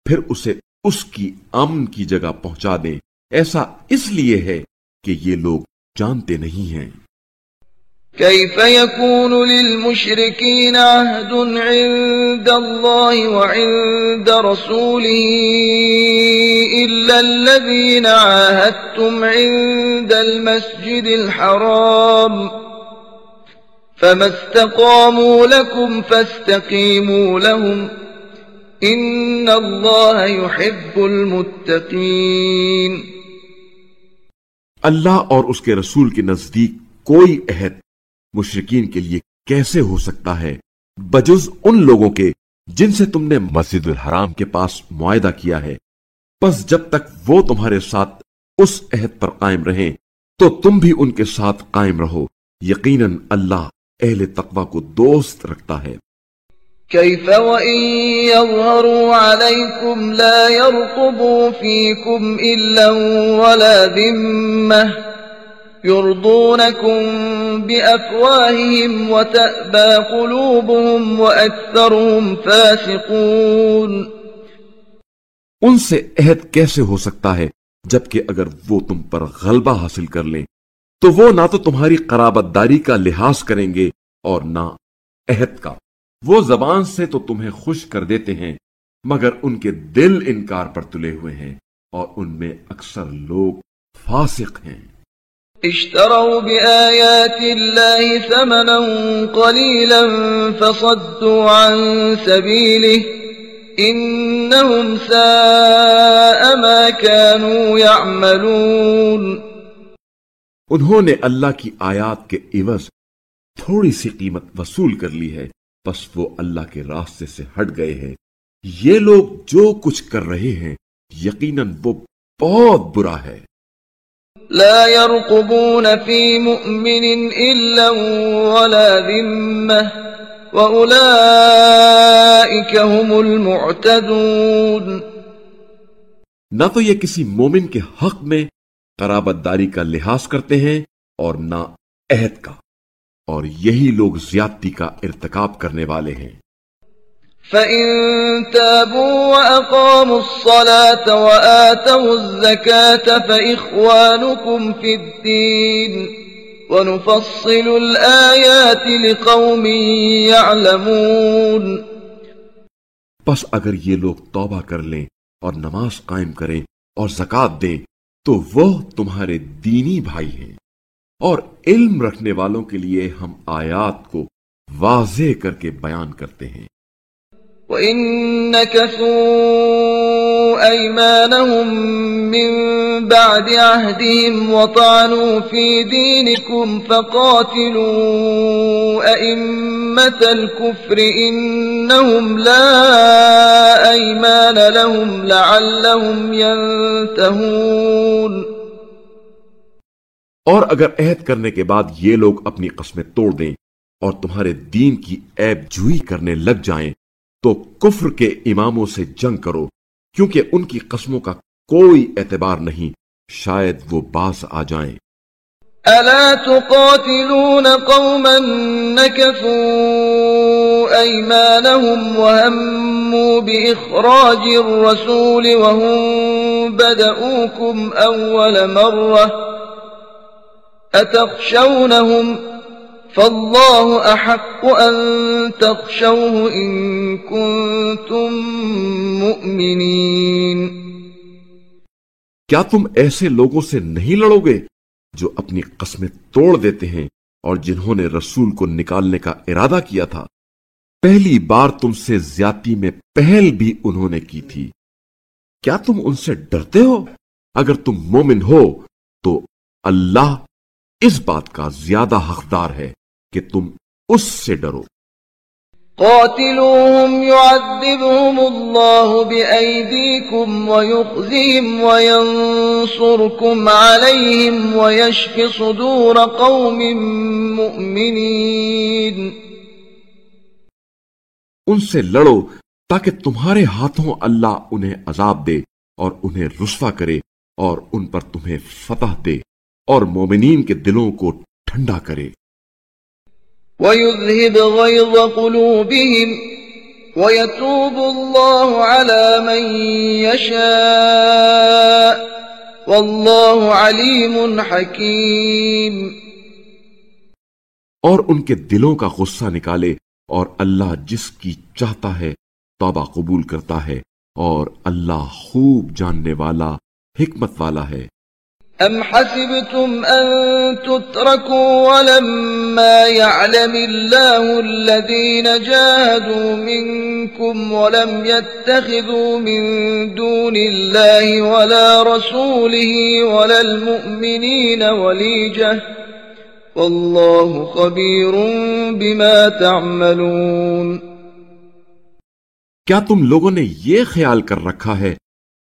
پھر اسے اس کی امن کی جگہ پہنچا دیں، ایسا اس لیے ہے کہ یہ لوگ جانتے نہیں ہیں۔ كيف يكون للمشركين عهد عند الله وعند رسوله إلا الذين عاهدتم عند المسجد الحرام فما استقاموا لكم فاستقيموا لهم إن الله يحب المتقين۔ اللہ اور اس کے رسول کے نزدیک کوئی عہد مشرکین کے لیے کیسے ہو سکتا ہے بجز ان لوگوں کے جن سے تم نے مسجد الحرام کے پاس معاہدہ کیا ہے، پس جب تک وہ تمہارے ساتھ اس عہد پر قائم رہیں تو تم بھی ان کے ساتھ قائم رہو، یقیناً اللہ اہل تقوی کو دوست رکھتا ہے۔ كيف وإن يظهروا عليكم لا يرقبوا فيكم إلا ولا ذمة يرضونكم بأفواههم وتأبى قلوبهم وأكثرهم فاسقون۔ ان سے عہد کیسے ہو سکتا ہے جبکہ اگر وہ تم پر غلبہ حاصل کر لیں تو وہ نہ تو تمہاری قرابت داری کا لحاظ کریں گے اور نہ عہد کا۔ وہ زبان سے تو تمہیں خوش کر دیتے ہیں مگر ان کے دل انکار پر تلے ہوئے ہیں اور ان میں اکثر لوگ فاسق ہیں۔ اشتروا بآيات الله ثمنا قليلا فصدوا عن سبيله إنهم ساء ما كانوا يعملون۔ انہوں نے اللہ کی آیات کے عوض تھوڑی سی قیمت وصول کر لی ہے، بس وہ اللہ کے راستے سے ہٹ گئے ہیں۔ یہ لوگ جو کچھ کر رہے ہیں یقیناً وہ بہت برا ہے۔ لا يرقبون في مؤمن إلا ولا ذمة وأولئك هم المعتدون۔ نہ تو یہ کسی مومن کے حق میں قرابت داری کا لحاظ کرتے ہیں اور نہ عہد کا، اور یہی لوگ زیادتی کا ارتکاب کرنے والے ہیں۔ فَإِن تَابُوا وَأَقَامُوا الصَّلَاةَ وَآتَوُا الزَّكَاةَ فَإِخْوَانُكُمْ فِي الدِّينِ وَنُفَصِّلُ الْآيَاتِ لِقَوْمٍ يَعْلَمُونَ۔ پس اگر یہ لوگ توبہ کر لیں اور نماز قائم کریں اور زکوٰۃ دیں تو وہ تمہارے دینی بھائی ہیں، اور علم رکھنے والوں کے لیے ہم آیات کو واضح کر کے بیان کرتے ہیں۔ وَإِن نَكَثُوا أَيْمَانَهُم مِّن بَعْدِ عَهْدِهِمْ وَطَعَنُوا فِي دِينِكُمْ فَقَاتِلُوا أَئِمَّةَ الْكُفْرِ إِنَّهُمْ لَا أَيْمَانَ لَهُمْ لَعَلَّهُمْ يَنْتَهُونَ۔ اور اگر عہد کرنے کے بعد یہ لوگ اپنی قسمیں توڑ دیں اور تمہارے دین کی عیب جوئی کرنے لگ جائیں تو کفر کے اماموں سے جنگ کرو، کیونکہ ان کی قسموں کا کوئی اعتبار نہیں، شاید وہ باز آ جائیں۔ أَلَا تُقَاتِلُونَ قَوْمًا نَكَثُوا أَيْمَانَهُمْ وَهَمُّوا بِإِخْرَاجِ الرَّسُولِ وَهُمْ بَدَؤُوكُمْ أَوَّلَ مَرَّةٍ أَتَخْشَوْنَهُمْ فَاللَّهُ أَحَقُّ أَن تَخْشَوْهُ إِن كُنتُم مُّؤْمِنِينَ۔ کیا تم ایسے لوگوں سے نہیں لڑو گے جو اپنی قسمیں توڑ دیتے ہیں اور جنہوں نے رسول کو نکالنے کا ارادہ کیا تھا؟ پہلی بار تم سے زیادتی میں پہل بھی انہوں نے کی تھی۔ کیا تم ان سے ڈرتے ہو؟ اگر تم مومن ہو تو اللہ اس بات کا زیادہ حقدار ہے کہ تم اس سے ڈرو۔ قاتلوهم يعذبهم الله بأيديكم ويخزهم وينصركم عليهم ويشف صدور قوم مؤمنين۔ ان سے لڑو تاکہ تمہارے ہاتھوں اللہ انہیں عذاب دے اور انہیں رسوا کرے اور ان پر تمہیں فتح دے اور مومنین کے دلوں کو ٹھنڈا کرے۔ وَيُذْهِبْ غَيْظَ قُلُوبِهِمْ وَيَتُوبُ اللَّهُ عَلَى مَن يَشَاءُ وَاللَّهُ عَلِيمٌ حَكِيمٌ۔ اور ان کے دلوں کا غصہ نکالے، اور اللہ جس کی چاہتا ہے توبہ قبول کرتا ہے، اور اللہ خوب جاننے والا، حکمت والا ہے۔ أَمْ حَسِبْتُمْ أَن تُتْرَكُوا وَلَمَّا يَعْلَمِ اللَّهُ الَّذِينَ جَاهَدُوا مِنكُمْ وَلَمْ يَتَّخِذُوا مِن دُونِ اللَّهِ وَلَا رَسُولِهِ وَلَا الْمُؤْمِنِينَ وَلِيجَةً وَاللَّهُ خَبِيرٌ بِمَا تَعْمَلُونَ۔ کیا تم لوگوں نے یہ خیال کر رکھا ہے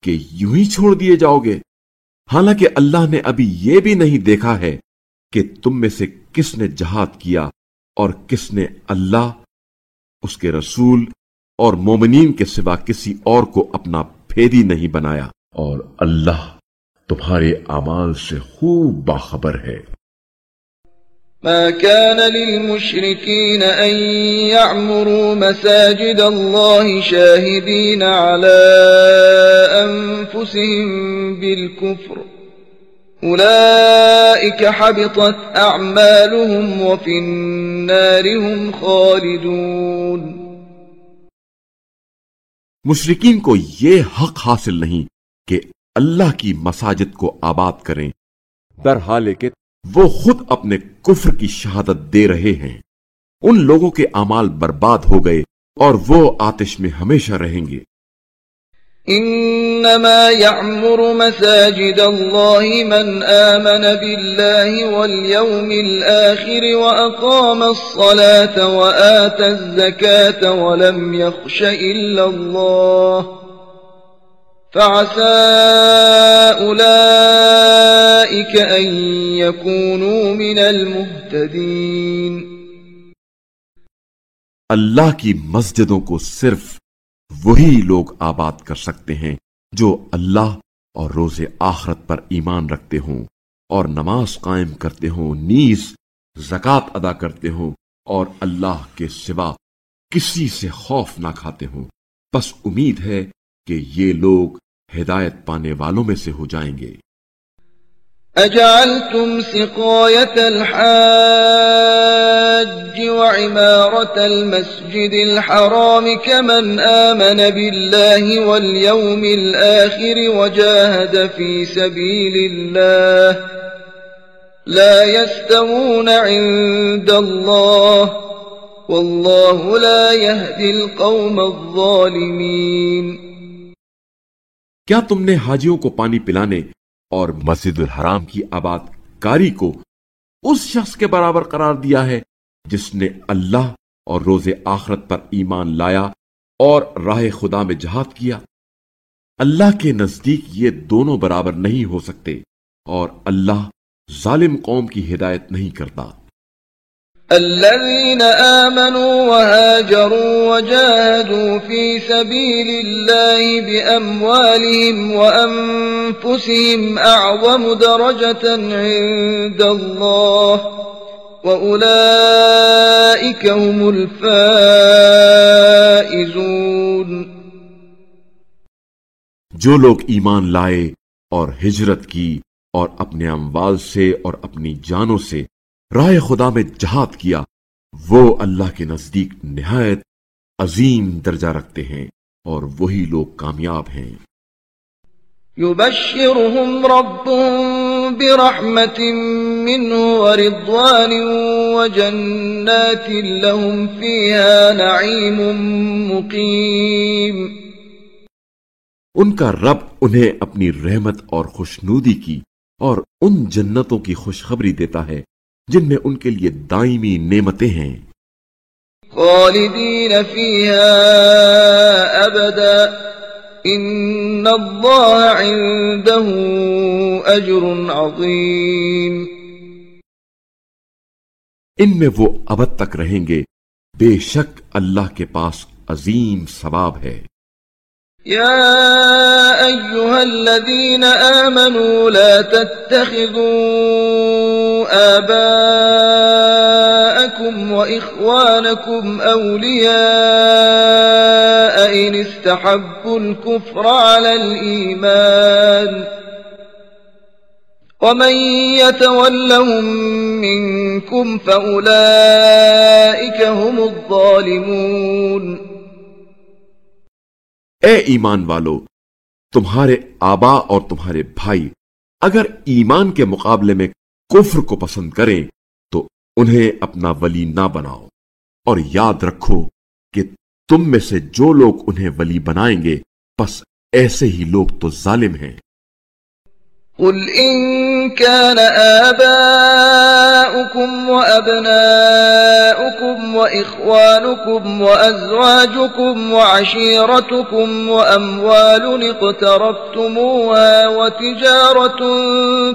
کہ یوں ہی چھوڑ دیے جاؤ گے؟ حالانکہ اللہ نے ابھی یہ بھی نہیں دیکھا ہے کہ تم میں سے کس نے جہاد کیا اور کس نے اللہ، اس کے رسول اور مومنین کے سوا کسی اور کو اپنا پھیری نہیں بنایا، اور اللہ تمہارے اعمال سے خوب باخبر ہے۔ ما كان للمشركين أن يعمروا مساجد الله شاهدين على أنفسهم بالكفر أولئك حبطت أعمالهم وفي النار هم خالدون۔ مشرکین کو یہ حق حاصل نہیں کہ اللہ کی مساجد کو آباد کریں، در حال کہ وہ خود اپنے کفر کی شہادت دے رہے ہیں۔ ان لوگوں کے اعمال برباد ہو گئے اور وہ آتش میں ہمیشہ رہیں گے۔ انما يعمر مساجد الله من آمن بالله واليوم الآخر وأقام الصلاة وآتى الزكاة ولم يخش إلا الله فعسى أولئك أن يكونوا من المهتدين۔ اللہ کی مسجدوں کو صرف وہی لوگ آباد کر سکتے ہیں جو اللہ اور روز آخرت پر ایمان رکھتے ہوں اور نماز قائم کرتے ہوں، نیز زکوٰۃ ادا کرتے ہوں اور اللہ کے سوا کسی سے خوف نہ کھاتے ہوں۔ بس امید ہے کہ یہ لوگ ہدایت پانے والوں میں سے ہو جائیں گے۔ أجعلتم سقاية الحاج وعمارة المسجد الحرام كمن آمن بالله واليوم الآخر وجاهد في سبيل الله لا يستوون عند الله والله لا يهدي القوم الظالمين۔ کیا تم نے حاجیوں کو پانی پلانے اور مسجد الحرام کی آباد کاری کو اس شخص کے برابر قرار دیا ہے جس نے اللہ اور روز آخرت پر ایمان لایا اور راہ خدا میں جہاد کیا؟ اللہ کے نزدیک یہ دونوں برابر نہیں ہو سکتے اور اللہ ظالم قوم کی ہدایت نہیں کرتا۔ الذين آمنوا وهاجروا وجاهدوا في سبيل الله بأموالهم وأنفسهم أعظم درجة عند الله وأولئك هم الفائزون۔ جو لوگ ایمان لائے اور ہجرت کی اور اپنے اموال سے اور اپنی جانوں سے راہ خدا میں جہاد کیا، وہ اللہ کے نزدیک نہایت عظیم درجہ رکھتے ہیں اور وہی لوگ کامیاب ہیں۔ يبشرهم ربهم برحمة منه ورضوان وجنات لهم فيها نعيم مقيم۔ ان کا رب انہیں اپنی رحمت اور خوشنودی کی اور ان جنتوں کی خوشخبری دیتا ہے جن میں ان کے لیے دائمی نعمتیں ہیں۔ خالدین فیہا ابدا ان اللہ عنده اجر عظیم۔ ان میں وہ ابد تک رہیں گے، بے شک اللہ کے پاس عظیم ثواب ہے۔ يا أيها الذين آمنوا لا تتخذوا آباءكم وإخوانكم أولياء إن استحبوا الكفر على الإيمان ومن يتولهم منكم فأولئك هم الظالمون۔ اے ایمان والو، تمہارے آبا اور تمہارے بھائی اگر ایمان کے مقابلے میں کفر کو پسند کریں تو انہیں اپنا ولی نہ بناؤ، اور یاد رکھو کہ تم میں سے جو لوگ انہیں ولی بنائیں گے بس ایسے ہی لوگ تو ظالم ہیں۔ قل إن كان آباؤكم وأبناؤكم وإخوانكم وأزواجكم وعشيرتكم وأموال اقترفتموها وتجارة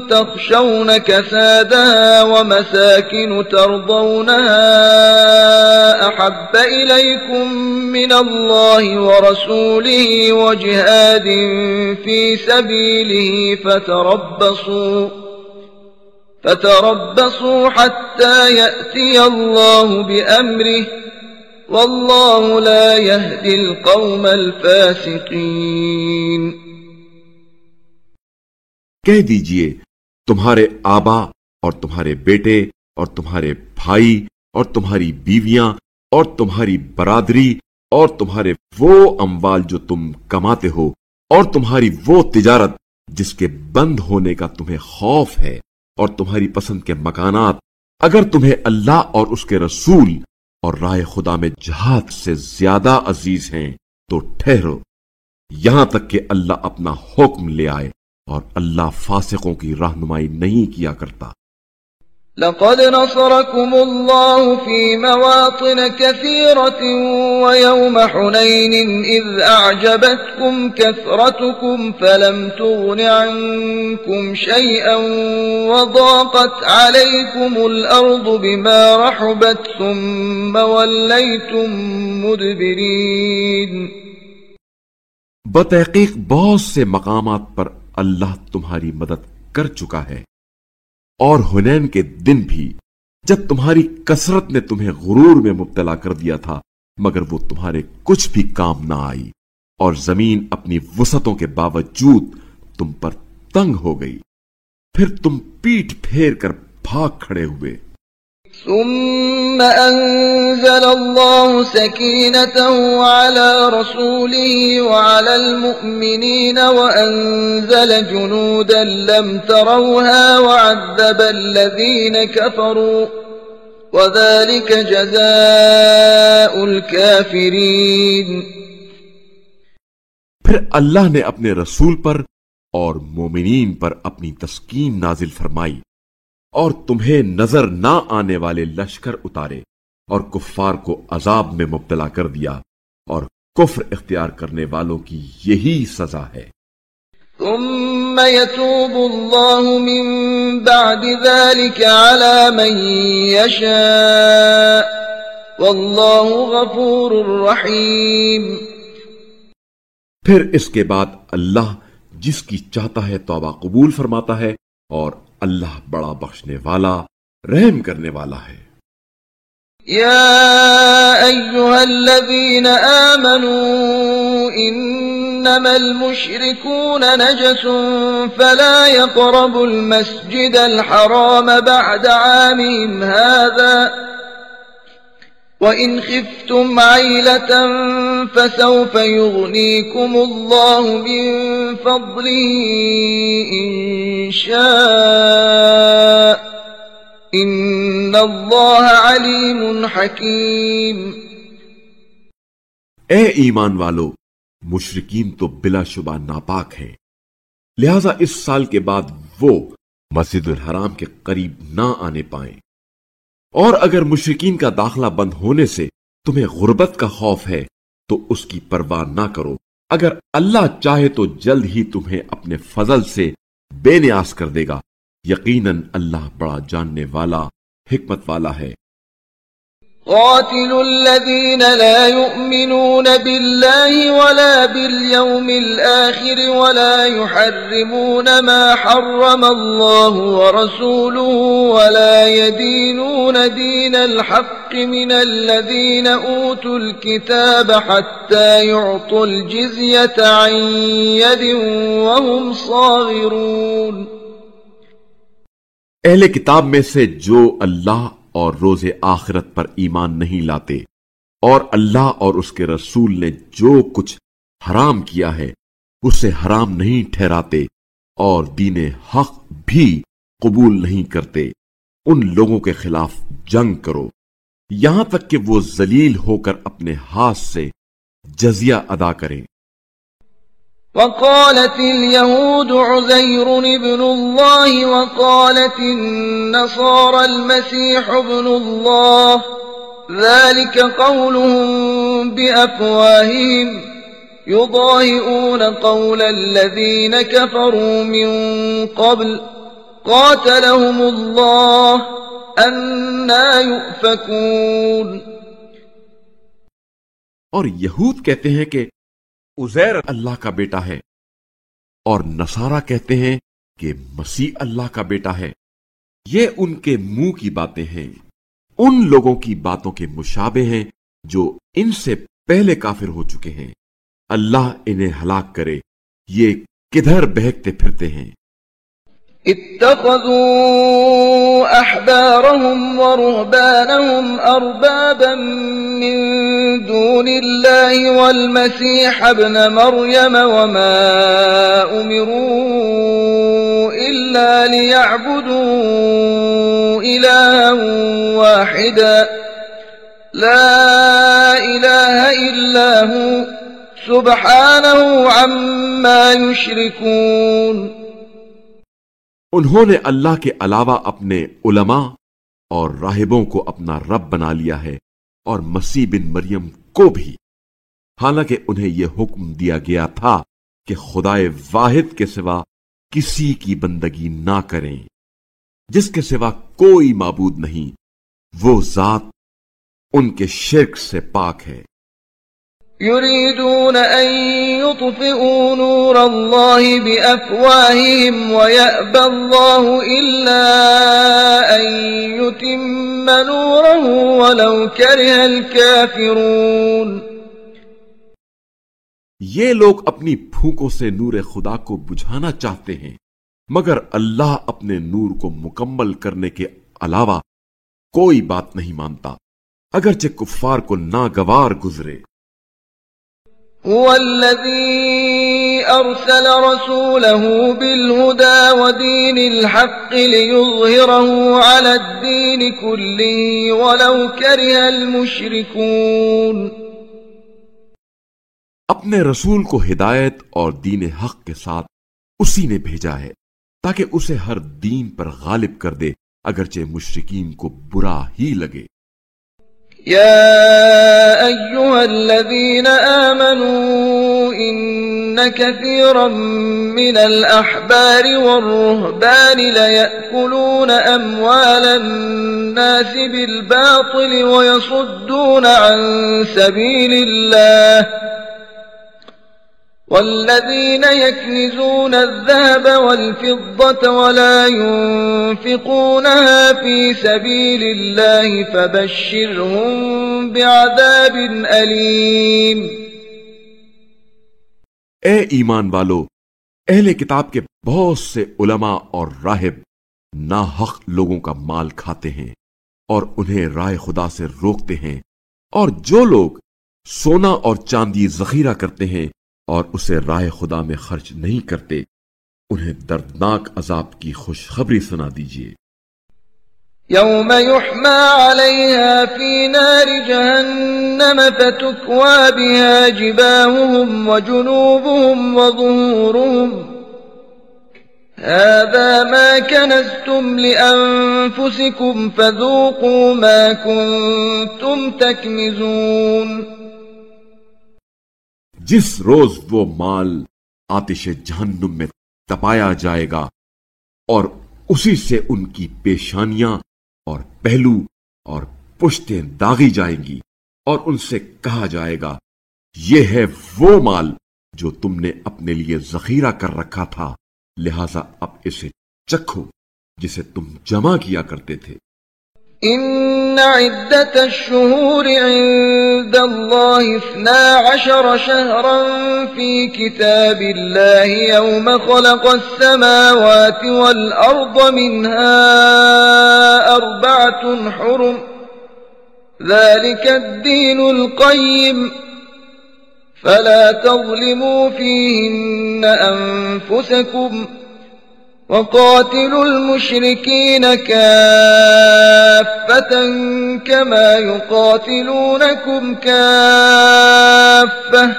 تخشون كسادها ومساكن ترضونها أحب إليكم من الله ورسوله وجهاد في سبيله فتربصوا حتى يأتي الله بأمره والله لا يهدي القوم الفاسقين۔ کہہ دیجئے تمہارے آبا اور تمہارے بیٹے اور تمہارے بھائی اور تمہاری بیویاں اور تمہاری برادری اور تمہارے وہ اموال جو تم کماتے ہو اور تمہاری وہ تجارت جس کے بند ہونے کا تمہیں خوف ہے اور تمہاری پسند کے مکانات اگر تمہیں اللہ اور اس کے رسول اور راہ خدا میں جہاد سے زیادہ عزیز ہیں تو ٹھہرو یہاں تک کہ اللہ اپنا حکم لے آئے، اور اللہ فاسقوں کی رہنمائی نہیں کیا کرتا۔ لقد نصركم الله في مواطن كثيرة ويوم حنين إذ أعجبتكم كثرتكم فلم تغن عنكم شيئا وضاقت عليكم الأرض بما رحبت ثم وليتم مدبرين۔ بتحقیق بہت سے مقامات پر اللہ تمہاری مدد کر چکا ہے، اور حنین کے دن بھی جب تمہاری کثرت نے تمہیں غرور میں مبتلا کر دیا تھا مگر وہ تمہارے کچھ بھی کام نہ آئی، اور زمین اپنی وسعتوں کے باوجود تم پر تنگ ہو گئی، پھر تم پیٹ پھیر کر بھاگ کھڑے ہوئے۔ ثم أنزل الله سكينته على رسوله وعلى المؤمنين وأنزل جنودا لم تروها وعذب الذين كفروا وذلك جزاء الكافرين۔ پھر اللہ نے اپنے رسول پر اور مومنین پر اپنی تسکین نازل فرمائی اور تمہیں نظر نہ آنے والے لشکر اتارے اور کفار کو عذاب میں مبتلا کر دیا، اور کفر اختیار کرنے والوں کی یہی سزا ہے۔ ثم يتوب الله من بعد ذلك على من يشاء والله غفور رحيم۔ پھر اس کے بعد اللہ جس کی چاہتا ہے توبہ قبول فرماتا ہے، اور اللہ بڑا بخشنے والا رحم کرنے والا ہے۔ يا أيها الذين آمنوا إنما المشركون نجس فلا يقربوا المسجد الحرام بعد عامهم هذا وإن خفتم عيلة فسوف يغنيكم الله من فضله إن شاء إن الله عليم حكيم۔ اے ایمان والو، مشرکین تو بلا شبہ ناپاک ہیں، لہذا اس سال کے بعد وہ مسجد الحرام کے قریب نہ آنے پائیں، اور اگر مشرکین کا داخلہ بند ہونے سے تمہیں غربت کا خوف ہے تو اس کی پرواہ نہ کرو، اگر اللہ چاہے تو جلد ہی تمہیں اپنے فضل سے بے نیاز کر دے گا، یقیناً اللہ بڑا جاننے والا حکمت والا ہے۔ قاتلوا الذين لا يؤمنون بالله ولا باليوم الآخر ولا يحرمون ما حرم الله ورسوله ولا يدينون دين الحق من الذين أوتوا الكتاب حتى يعطوا الجزية عن يد وهم صاغرون۔ اہل کتاب میں سے جو اللہ اور روز آخرت پر ایمان نہیں لاتے اور اللہ اور اس کے رسول نے جو کچھ حرام کیا ہے اسے حرام نہیں ٹھہراتے اور دین حق بھی قبول نہیں کرتے، ان لوگوں کے خلاف جنگ کرو یہاں تک کہ وہ ذلیل ہو کر اپنے ہاتھ سے جزیہ ادا کریں۔ وقالت اليهود عزير ابن الله وقالت النصارى المسيح ابن الله ذلك قولهم بأفواههم يضاهئون قول الذين كفروا من قبل قاتلهم الله أنى يؤفكون۔ اور یہود کہتے ہیں کہ عزیر اللہ کا بیٹا ہے، اور نصارہ کہتے ہیں کہ مسیح اللہ کا بیٹا ہے۔ یہ ان کے منہ کی باتیں ہیں، ان لوگوں کی باتوں کے مشابہ ہیں جو ان سے پہلے کافر ہو چکے ہیں۔ اللہ انہیں ہلاک کرے، یہ کدھر بہکتے پھرتے ہیں۔ اتخذوا أحبارهم ورهبانهم أربابا من دون الله والمسيح ابن مريم وما أمروا إلا ليعبدوا إلها واحدا لا إله إلا هو سبحانه عما يشركون۔ انہوں نے اللہ کے علاوہ اپنے علماء اور راہبوں کو اپنا رب بنا لیا ہے، اور مسیح بن مریم کو بھی، حالانکہ انہیں یہ حکم دیا گیا تھا کہ خدائے واحد کے سوا کسی کی بندگی نہ کریں، جس کے سوا کوئی معبود نہیں، وہ ذات ان کے شرک سے پاک ہے۔ يريدون أن يطفئوا نور الله بأفواههم ويأبى الله إلا أن يتم نوره ولو كره الكافرون۔ یہ لوگ اپنی پھونکوں سے نور خدا کو بجھانا چاہتے ہیں، مگر اللہ اپنے نور کو مکمل کرنے کے علاوہ کوئی بات نہیں مانتا، اگرچہ کفار کو ناگوار گزرے۔ هو الذي أرسل رسوله بالهدى ودين الحق ليظهره على الدين كله ولو كره المشركون۔ اپنے رسول کو ہدایت اور دین حق کے ساتھ اسی نے بھیجا ہے تاکہ اسے ہر دین پر غالب کر دے، اگرچہ مشرکین کو برا ہی لگے۔ يا أيها الذين آمنوا إن كثيرا من الأحبار والرهبان ليأكلون أموال الناس بالباطل ويصدون عن سبيل الله والذين يكنزون الذهب والفضة ولا ينفقونها في سبيل الله فبشرهم بعذاب أليم۔ اے ایمان والو، اہل کتاب کے بہت سے علماء اور راہب ناحق لوگوں کا مال کھاتے ہیں اور انہیں راہ خدا سے روکتے ہیں، اور جو لوگ سونا اور چاندی ذخیرہ کرتے ہیں اور اسے راہ خدا میں خرچ نہیں کرتے، انہیں دردناک عذاب کی خوشخبری سنا دیجیے۔ يوم يحمى عليها في نار جهنم فتكوى بها جباههم وجنوبهم وظهورهم هذا ما كنزتم لأنفسكم فذوقوا ما كنتم تكنزون۔ جس روز وہ مال آتش جہنم میں تپایا جائے گا اور اسی سے ان کی پیشانیاں اور پہلو اور پشتیں داغی جائیں گی، اور ان سے کہا جائے گا یہ ہے وہ مال جو تم نے اپنے لیے ذخیرہ کر رکھا تھا، لہذا اب اسے چکھو جسے تم جمع کیا کرتے تھے۔ إن عدة الشهور عند الله 12 شهرا في كتاب الله يوم خلق السماوات والأرض منها 4 حرم ذلك الدين القيم فلا تظلموا فيهن أنفسكم وقاتلوا المشركين كافة كما يقاتلونكم كافة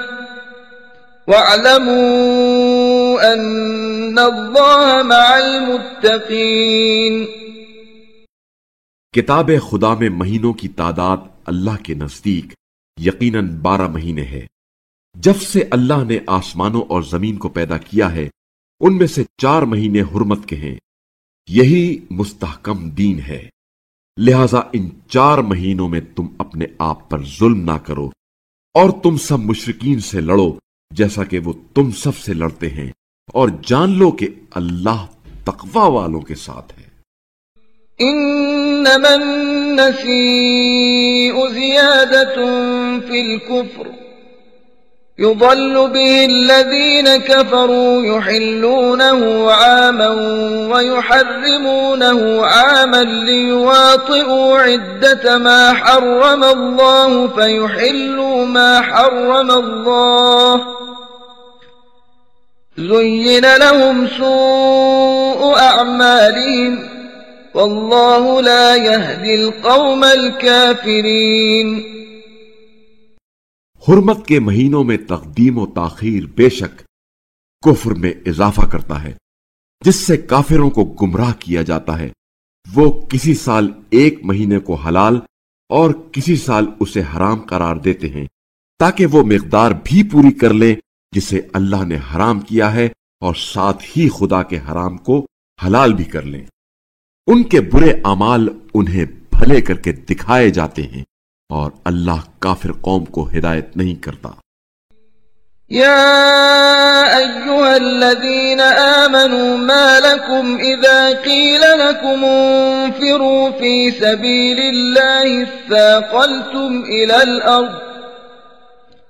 وَاعْلَمُوا أَنَّ اللَّهَ مَعَ الْمُتَّقِينَ۔ کتاب خدا میں مہینوں کی تعداد اللہ کے نزدیک یقیناً 12 مہینے ہے۔ جب سے اللہ نے آسمانوں اور زمین کو پیدا کیا ہے ان میں سے 4 مہینے حرمت کے ہیں، یہی مستحکم دین ہے۔ لہذا ان 4 مہینوں میں تم اپنے آپ پر ظلم نہ کرو اور تم سب مشرکین سے لڑو جیسا کہ وہ تم سب سے لڑتے ہیں، اور جان لو کہ اللہ تقوی والوں کے ساتھ ہے۔ إنما النسيء زيادة في الكفر يضل به الذين كفروا يحلونه عاما ويحرمونه عاما ليواطئوا عدة ما حرم الله فيحلوا ما حرم الله زين لهم سوء أعمالهم واللہ لا يهدي القوم الكافرین۔ حرمت کے مہینوں میں تقدیم و تاخیر بے شک کفر میں اضافہ کرتا ہے، جس سے کافروں کو گمراہ کیا جاتا ہے۔ وہ کسی سال 1 مہینے کو حلال اور کسی سال اسے حرام قرار دیتے ہیں تاکہ وہ مقدار بھی پوری کر لیں جسے اللہ نے حرام کیا ہے، اور ساتھ ہی خدا کے حرام کو حلال بھی کر لیں۔ ان کے برے اعمال انہیں بھلے کر کے دکھائے جاتے ہیں، اور اللہ کافر قوم کو ہدایت نہیں کرتا۔ یا ایہا الذین آمنوا ما لکم اذا قیل لکم انفروا فی سبیل اللہ اثاقلتم الى الارض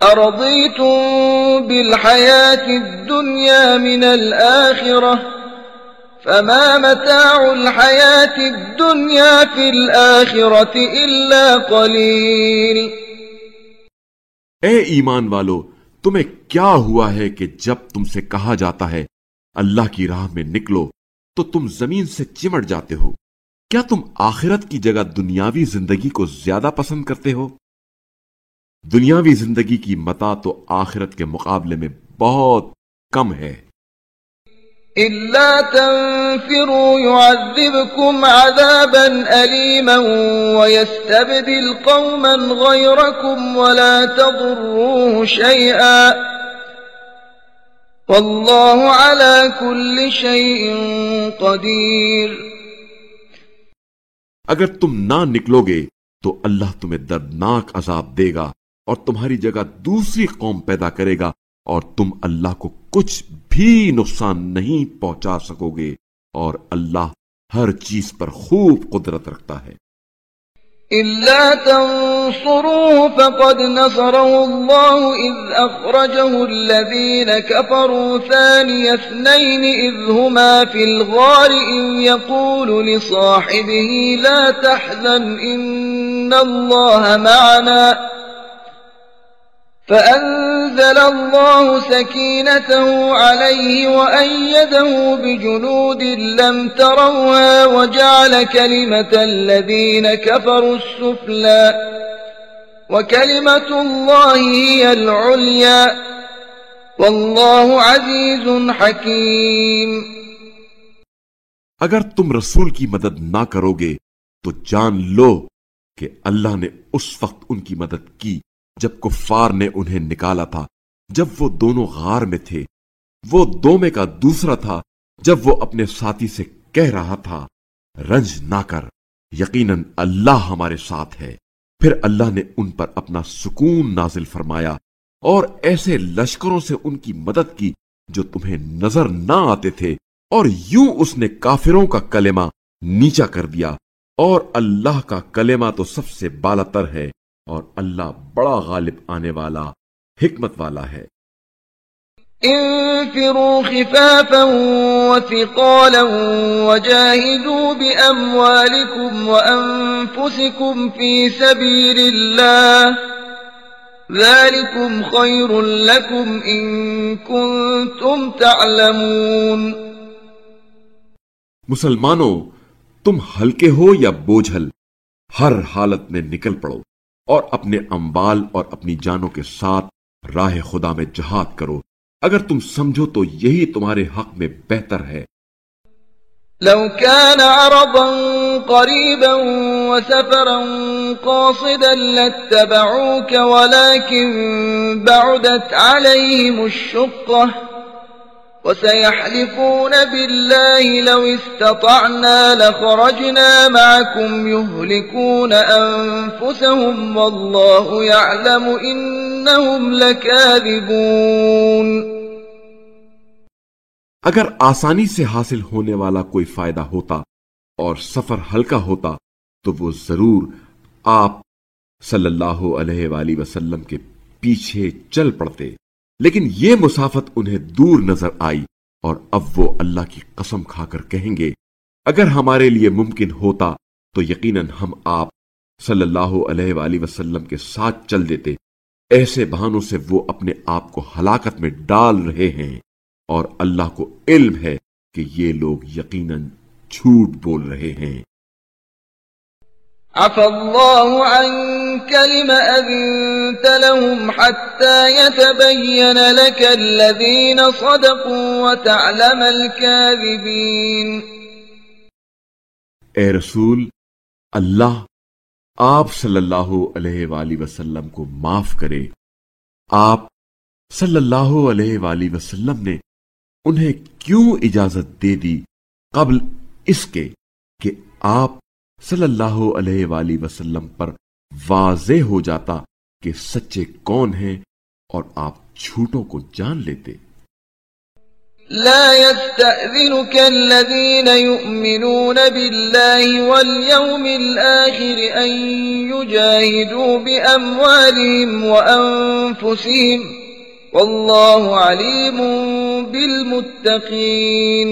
ارضیتم بالحیاة الدنیا من الآخرہ فما متاع الحیاة الدنیا فی الآخرة الا قلیل۔ اے ایمان والو، تمہیں کیا ہوا ہے کہ جب تم سے کہا جاتا ہے اللہ کی راہ میں نکلو تو تم زمین سے چمٹ جاتے ہو؟ کیا تم آخرت کی جگہ دنیاوی زندگی کو زیادہ پسند کرتے ہو؟ دنیاوی زندگی کی متاع تو آخرت کے مقابلے میں بہت کم ہے۔ إِلَّا تَنفِرُوا يُعَذِّبْكُمْ عَذَابًا أَلِيمًا وَيَسْتَبْدِلْ قَوْمًا غَيْرَكُمْ وَلَا تَضُرُّوهُ شَيْئًا وَاللَّهُ عَلَى كُلِّ شَيْءٍ قَدِيرٌ۔ اگر تم نہ نکلو گے تو اللہ تمہیں دردناک عذاب دے گا اور تمہاری جگہ دوسری قوم پیدا کرے گا، اور تم اللہ کو کچھ بھی نقصان نہیں پہنچا سکو گے، اور اللہ ہر چیز پر خوب قدرت رکھتا ہے۔ إِلَّا تَنصُرُوهُ فَقَدْ نَصَرَهُ اللَّهُ إِذْ أَخْرَجَهُ الَّذِينَ كَفَرُوا ثَانِيَ اثْنَيْنِ إِذْ هُمَا فِي الْغَارِ إِذْ يَقُولُ لِصَاحِبِهِ لَا تَحْزَنْ إِنَّ اللَّهَ مَعَنَا فأنزل الله سكينته عليه وأيده بجنود لم تروها وجعل كلمة الذين كفروا السفلى وكلمة الله هي العليا والله عزيز حكيم۔ اگر تم رسول کی مدد نہ کرو گے تو جان لو کہ اللہ نے اس وقت ان کی مدد کی جب کفار نے انہیں نکالا تھا، جب وہ دونوں غار میں تھے۔ وہ دومے کا دوسرا تھا جب وہ اپنے ساتھی سے کہہ رہا تھا رنج نہ کر، یقیناً اللہ ہمارے ساتھ ہے۔ پھر اللہ نے ان پر اپنا سکون نازل فرمایا اور ایسے لشکروں سے ان کی مدد کی جو تمہیں نظر نہ آتے تھے، اور یوں اس نے کافروں کا کلمہ نیچا کر دیا، اور اللہ کا کلمہ تو سب سے بالا تر ہے، اور اللہ بڑا غالب آنے والا حکمت والا ہے۔ انفروا خفافا وثقالا وجاهدوا بأموالكم وأنفسكم في سبيل الله ذلكم خير لكم إن كنتم تعلمون۔ مسلمانوں، تم ہلکے ہو یا بوجھل، ہر حالت میں نکل پڑو اور اپنے اموال اور اپنی جانوں کے ساتھ راہ خدا میں جہاد کرو اگر تم سمجھو تو یہی تمہارے حق میں بہتر ہے۔ لو كان عرضا قريبا وسفرا قاصدا لاتبعوك ولكن بعدت عليهم الشقة وسيحلفون بالله لو استطعنا لخرجنا معكم يهلكون أنفسهم والله يعلم إنهم لكاذبون۔ اگر آسانی سے حاصل ہونے والا کوئی فائدہ ہوتا اور سفر ہلکا ہوتا تو وہ ضرور آپ صلی اللہ علیہ وآلہ وسلم کے پیچھے چل پڑتے، لیکن یہ مسافت انہیں دور نظر آئی اور اب وہ اللہ کی قسم کھا کر کہیں گے اگر ہمارے لیے ممکن ہوتا تو یقیناً ہم آپ صلی اللہ علیہ وآلہ وسلم کے ساتھ چل دیتے۔ ایسے بہانوں سے وہ اپنے آپ کو ہلاکت میں ڈال رہے ہیں اور اللہ کو علم ہے کہ یہ لوگ یقیناً جھوٹ بول رہے ہیں۔ عفى الله عنك لم أذنت لهم حتى يتبين لك الذين صدقوا وتعلم الكاذبين۔ اے رسول، اللہ آپ صلی اللہ علیہ وآلہ وسلم کو معاف کرے۔ آپ صلی اللہ علیہ وآلہ وسلم نے انہیں کیوں اجازت دے دی قبل اس کے کہ آپ صلی اللہ علیہ وآلہ وسلم پر واضح ہو جاتا کہ سچے کون ہیں اور آپ جھوٹوں کو جان لیتے۔ لا يستأذنك الذين يؤمنون بالله واليوم الآخر أن يجاهدوا بأموالهم وأنفسهم والله عليم بالمتقين۔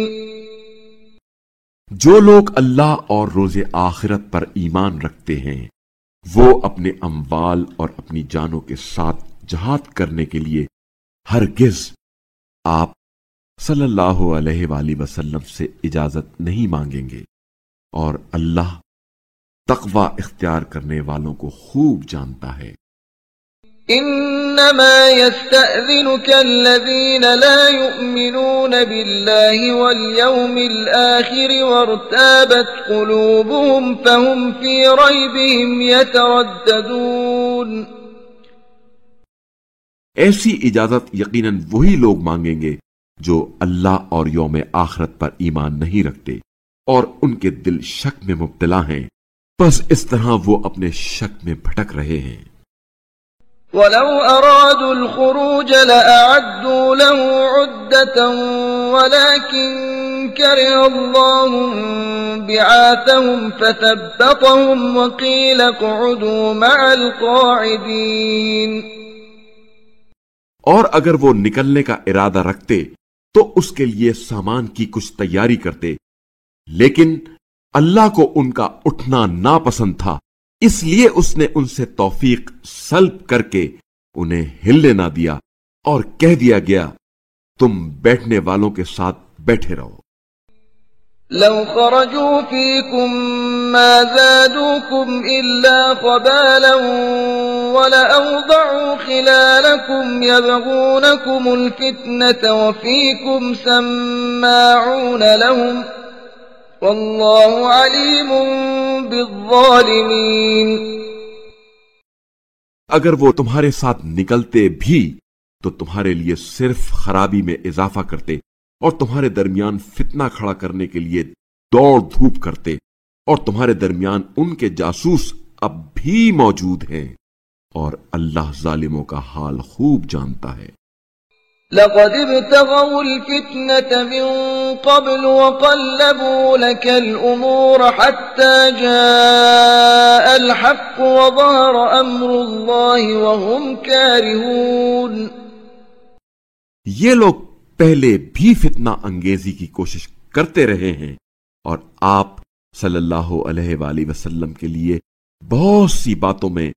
جو لوگ اللہ اور روز آخرت پر ایمان رکھتے ہیں وہ اپنے اموال اور اپنی جانوں کے ساتھ جہاد کرنے کے لیے ہرگز آپ صلی اللہ علیہ وآلہ وسلم سے اجازت نہیں مانگیں گے، اور اللہ تقوی اختیار کرنے والوں کو خوب جانتا ہے۔ انما يستأذنك الذين لا يؤمنون بالله واليوم الآخر وارتابت قلوبهم فهم في ريبهم يترددون۔ ایسی اجازت یقیناً وہی لوگ مانگیں گے جو اللہ اور یوم آخرت پر ایمان نہیں رکھتے اور ان کے دل شک میں مبتلا ہیں، بس اس طرح وہ اپنے شک میں بھٹک رہے ہیں۔ ولو أرادوا الخروج لأعدوا له عدة ولكن كره الله بعاثهم فثبطهم وقيل اقعدوا مع القاعدين۔ اور اگر وہ نکلنے کا ارادہ رکھتے تو اس کے لیے سامان کی کچھ تیاری کرتے، لیکن اللہ کو ان کا اٹھنا ناپسند تھا، اس لیے اس نے ان سے توفیق سلب کر کے انہیں ہلنے نہ دیا اور کہہ دیا گیا تم بیٹھنے والوں کے ساتھ بیٹھے رہو۔ لو خرجوا فيكم ما زادوكم إلا خبالا ولأوضعوا خلالكم يبغونكم الفتنة وفيكم سماعون لهم والله عليم بالظالمين۔ اگر وہ تمہارے ساتھ نکلتے بھی تو تمہارے لیے صرف خرابی میں اضافہ کرتے اور تمہارے درمیان فتنہ کھڑا کرنے کے لیے دوڑ دھوپ کرتے، اور تمہارے درمیان ان کے جاسوس اب بھی موجود ہیں، اور اللہ ظالموں کا حال خوب جانتا ہے۔ لقد ابتغوا الفتنة من قبل وقلبوا لك الأمور حتى جاء الحق وظهر أمر الله وهم كارهون۔ یہ لوگ پہلے بھی فتنہ انگیزی کی کوشش کرتے رہے ہیں اور آپ صلی اللہ علیہ وآلہ وسلم کے لیے بہت سی باتوں میں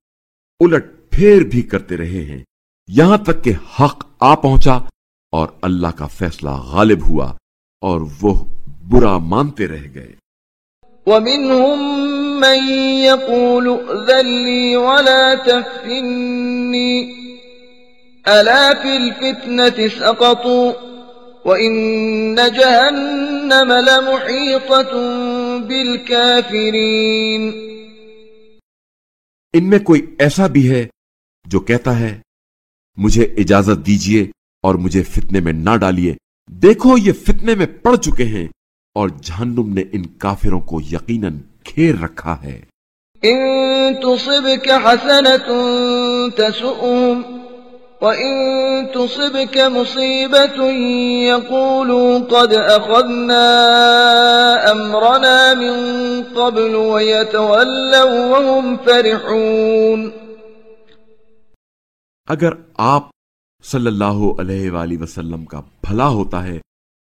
الٹ پھیر بھی کرتے رہے ہیں، یہاں تک کہ حق آ پہنچا اور اللہ کا فیصلہ غالب ہوا اور وہ برا مانتے رہ گئے۔ وَمِنْهُمْ مَنْ يَقُولُ ائْذَنْ لِي وَلَا تَفْتِنِّي ألا في الفتنة سقطوا وإن جهنم لمحيطة بالكافرين. ان میں کوئی ایسا بھی ہے جو کہتا ہے مجھے اجازت دیجیے اور مجھے فتنے میں نہ ڈالیے، دیکھو یہ فتنے میں پڑ چکے ہیں اور جہنم نے ان کافروں کو یقیناً گھیر رکھا ہے۔ إن تصبك حسنة تسؤهم وإن تصبك مصيبة يقولوا قد أخذنا أمرنا من قبل ويتولوا وهم فرحون. اگر آپ صلی اللہ علیہ وآلہ وسلم کا بھلا ہوتا ہے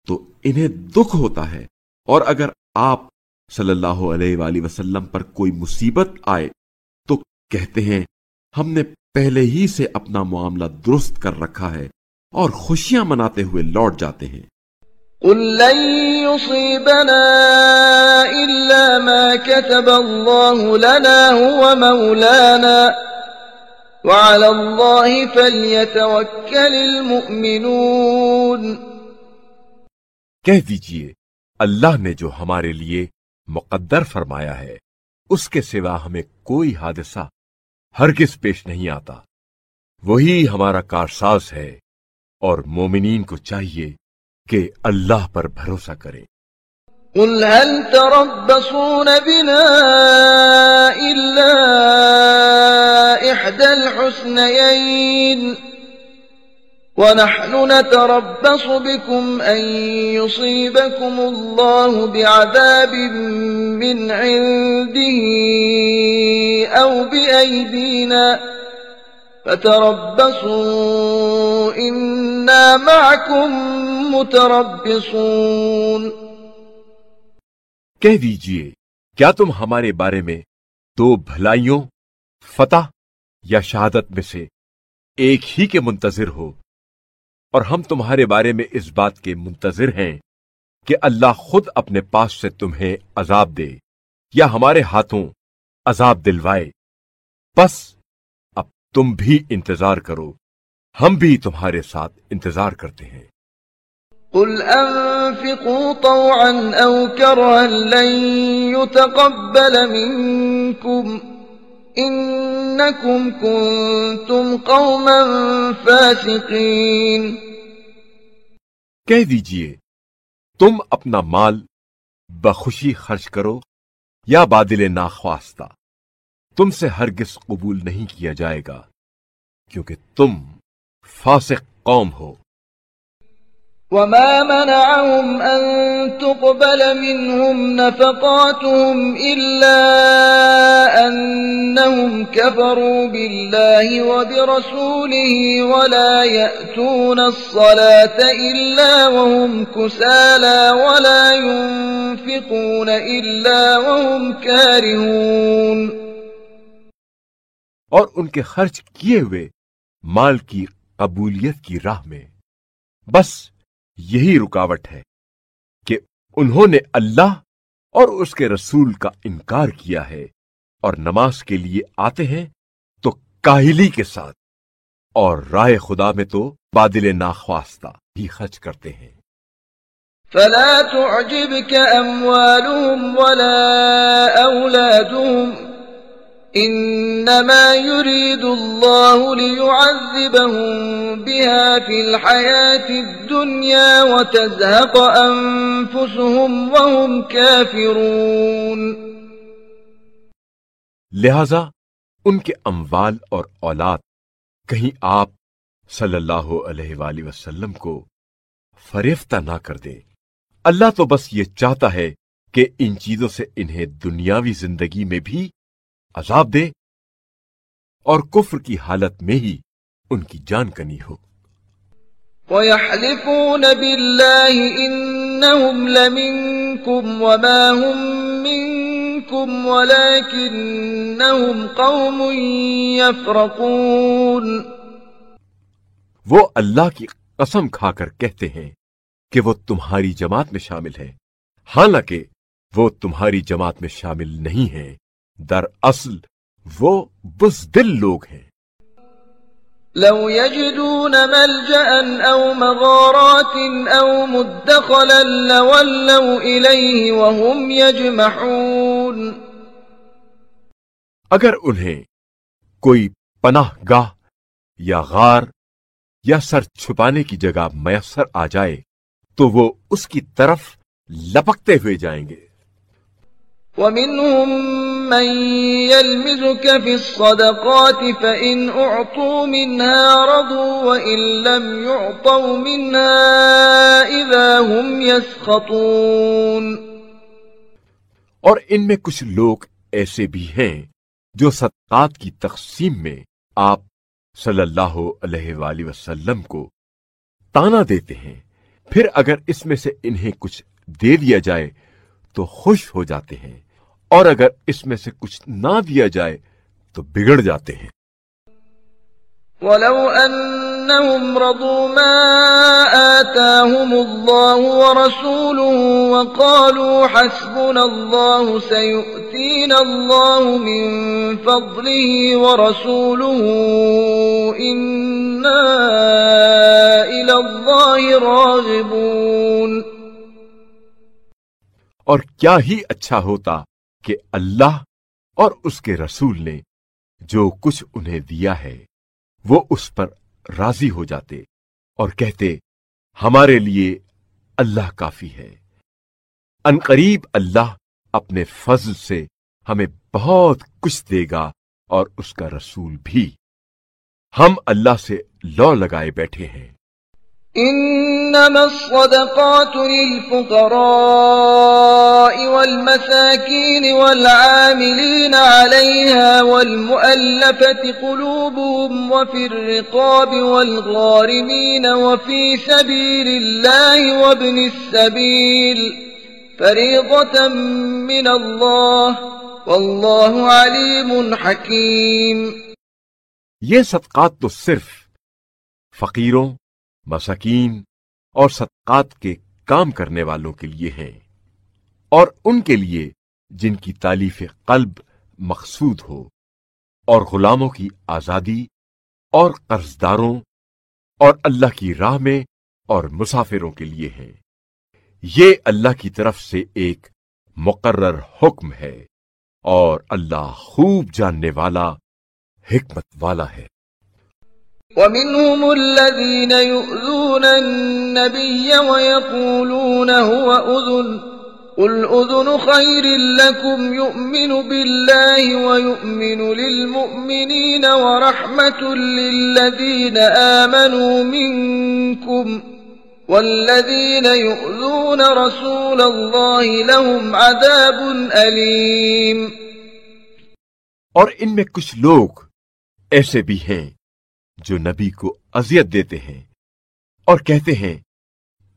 تو انہیں دکھ ہوتا ہے، اور اگر آپ صلی اللہ علیہ وآلہ وسلم پر کوئی مصیبت آئے تو کہتے ہیں ہم نے پہلے ہی سے اپنا معاملہ درست کر رکھا ہے، اور خوشیاں مناتے ہوئے لوٹ جاتے ہیں۔ قل لن يصيبنا إلا ما كتب الله لنا هو مولانا وعلى الله فليتوكل المؤمنون. کہہ دیجئے اللہ نے جو ہمارے لیے مقدر فرمایا ہے اس کے سوا ہمیں کوئی حادثہ ہرگز پیش نہیں آتا، وہی ہمارا کارساز ہے، اور مومنین کو چاہیے کہ اللہ پر بھروسہ کریں۔ قل هل تربصون بنا إلا إحدى الحسنيين ونحن نتربص بكم أن يصيبكم الله بعذاب من عنده أو بأيدينا فتربصوا إنا معكم متربصون. کہہ دیجئے کیا تم ہمارے بارے میں دو بھلائیوں، فتح یا شہادت میں سے ایک ہی کے منتظر ہو، اور ہم تمہارے بارے میں اس بات کے منتظر ہیں کہ اللہ خود اپنے پاس سے تمہیں عذاب دے یا ہمارے ہاتھوں عذاب دلوائے، بس اب تم بھی انتظار کرو، ہم بھی تمہارے ساتھ انتظار کرتے ہیں۔ قل أنفقوا طوعا أو كرها لن يتقبل منكم إنكم كنتم قوما فاسقين. کہہ دیجئے تم اپنا مال بخوشی خرچ کرو یا بادل ناخواستہ، تم سے ہرگز قبول نہیں کیا جائے گا، کیونکہ تم فاسق قوم ہو۔ وما منعهم أن تقبل منهم نفقاتهم إلا أنهم كفروا بالله وبرسوله ولا يأتون الصلاة إلا وهم كسالى ولا ينفقون إلا وهم كارهون. اور ان کے خرچ کیے ہوئے مال کی قبولیت کی راہ میں بس یہی رکاوٹ ہے کہ انہوں نے اللہ اور اس کے رسول کا انکار کیا ہے، اور نماز کے لیے آتے ہیں تو کاہلی کے ساتھ، اور راہ خدا میں تو بادل ناخواستہ ہی خرچ کرتے ہیں۔ فلا تعجبك أموالهم ولا أولادهم إنما يريد الله ليعذبهم بها في الحياة الدنيا وتزهق أنفسهم وهم كافرون. لہذا ان کے اموال اور اولاد کہیں آپ صلی اللہ علیہ وآلہ وسلم کو فریفتہ نہ کر دیں، اللہ تو بس یہ چاہتا ہے کہ ان چیزوں سے انہیں دنیاوی زندگی میں بھی عذاب دے اور کفر کی حالت میں ہی ان کی جان کنی ہو۔ وَيَحْلِفُونَ بِاللَّهِ إِنَّهُمْ لَمِنكُمْ وَمَا هُمْ مِنكُمْ وَلَكِنَّهُمْ قَوْمٌ يَفْرَقُونَ. وہ اللہ کی قسم کھا کر کہتے ہیں کہ وہ تمہاری جماعت میں شامل ہے، حالانکہ وہ تمہاری جماعت میں شامل نہیں ہیں، دراصل وہ بزدل لوگ ہیں۔ لو يجدون ملجأ أو مغارات أو مدخلا لولوا إليه وهم يجمحون. اگر انہیں کوئی پناہ گاہ یا غار یا سر چھپانے کی جگہ میسر آ جائے تو وہ اس کی طرف لپکتے ہوئے جائیں گے. ومنهم من يلمزك في الصدقات فإن أعطوا منها رضوا وإن لم يعطوا منها إذا هم يسخطون. اور ان میں کچھ لوگ ایسے بھی ہیں جو صدقات کی تقسیم میں آپ صلی اللہ علیہ وآلہ وسلم کو تانا دیتے ہیں، پھر اگر اس میں سے انہیں کچھ دے دیا جائے تو خوش ہو جاتے ہیں، اور اگر اس میں سے کچھ نہ دیا جائے تو بگڑ جاتے ہیں. وَلَوْ أَنَّهُمْ رَضُوا مَا آتَاهُمُ اللَّهُ وَرَسُولُهُ وَقَالُوا حَسْبُنَا اللَّهُ سَيُؤْتِينَا اللَّهُ مِن فَضْلِهِ وَرَسُولُهُ إِنَّا إِلَى اللَّهِ رَاغِبُونَ. اور کیا ہی اچھا ہوتا کہ اللہ اور اس کے رسول نے جو کچھ انہیں دیا ہے وہ اس پر راضی ہو جاتے اور کہتے ہمارے لیے اللہ کافی ہے. عنقریب اللہ اپنے فضل سے ہمیں بہت کچھ دے گا اور اس کا رسول بھی. ہم اللہ سے لو لگائے بیٹھے ہیں. إنما الصدقات للفقراء والمساكين والعاملين عليها والمؤلفة قلوبهم وفي الرقاب والغارمين وفي سبيل الله وابن السبيل فريضة من الله والله عليم حكيم. یہ صدقات تو صرف فقیروں، مساکین اور صدقات کے کام کرنے والوں کے لیے ہیں، اور ان کے لیے جن کی تالیف قلب مقصود ہو، اور غلاموں کی آزادی اور قرضداروں اور اللہ کی راہ میں اور مسافروں کے لیے ہیں. یہ اللہ کی طرف سے ایک مقرر حکم ہے اور اللہ خوب جاننے والا، حکمت والا ہے. ومنهم الذين يؤذون النبي ويقولون هو أذن قل أذن خير لكم يؤمن بالله ويؤمن للمؤمنين ورحمة للذين آمنوا منكم والذين يؤذون رسول الله لهم عذاب أليم. اور ان میں کچھ لوگ ایسے بھی ہیں جو نبی کو اذیت دیتے ہیں اور کہتے ہیں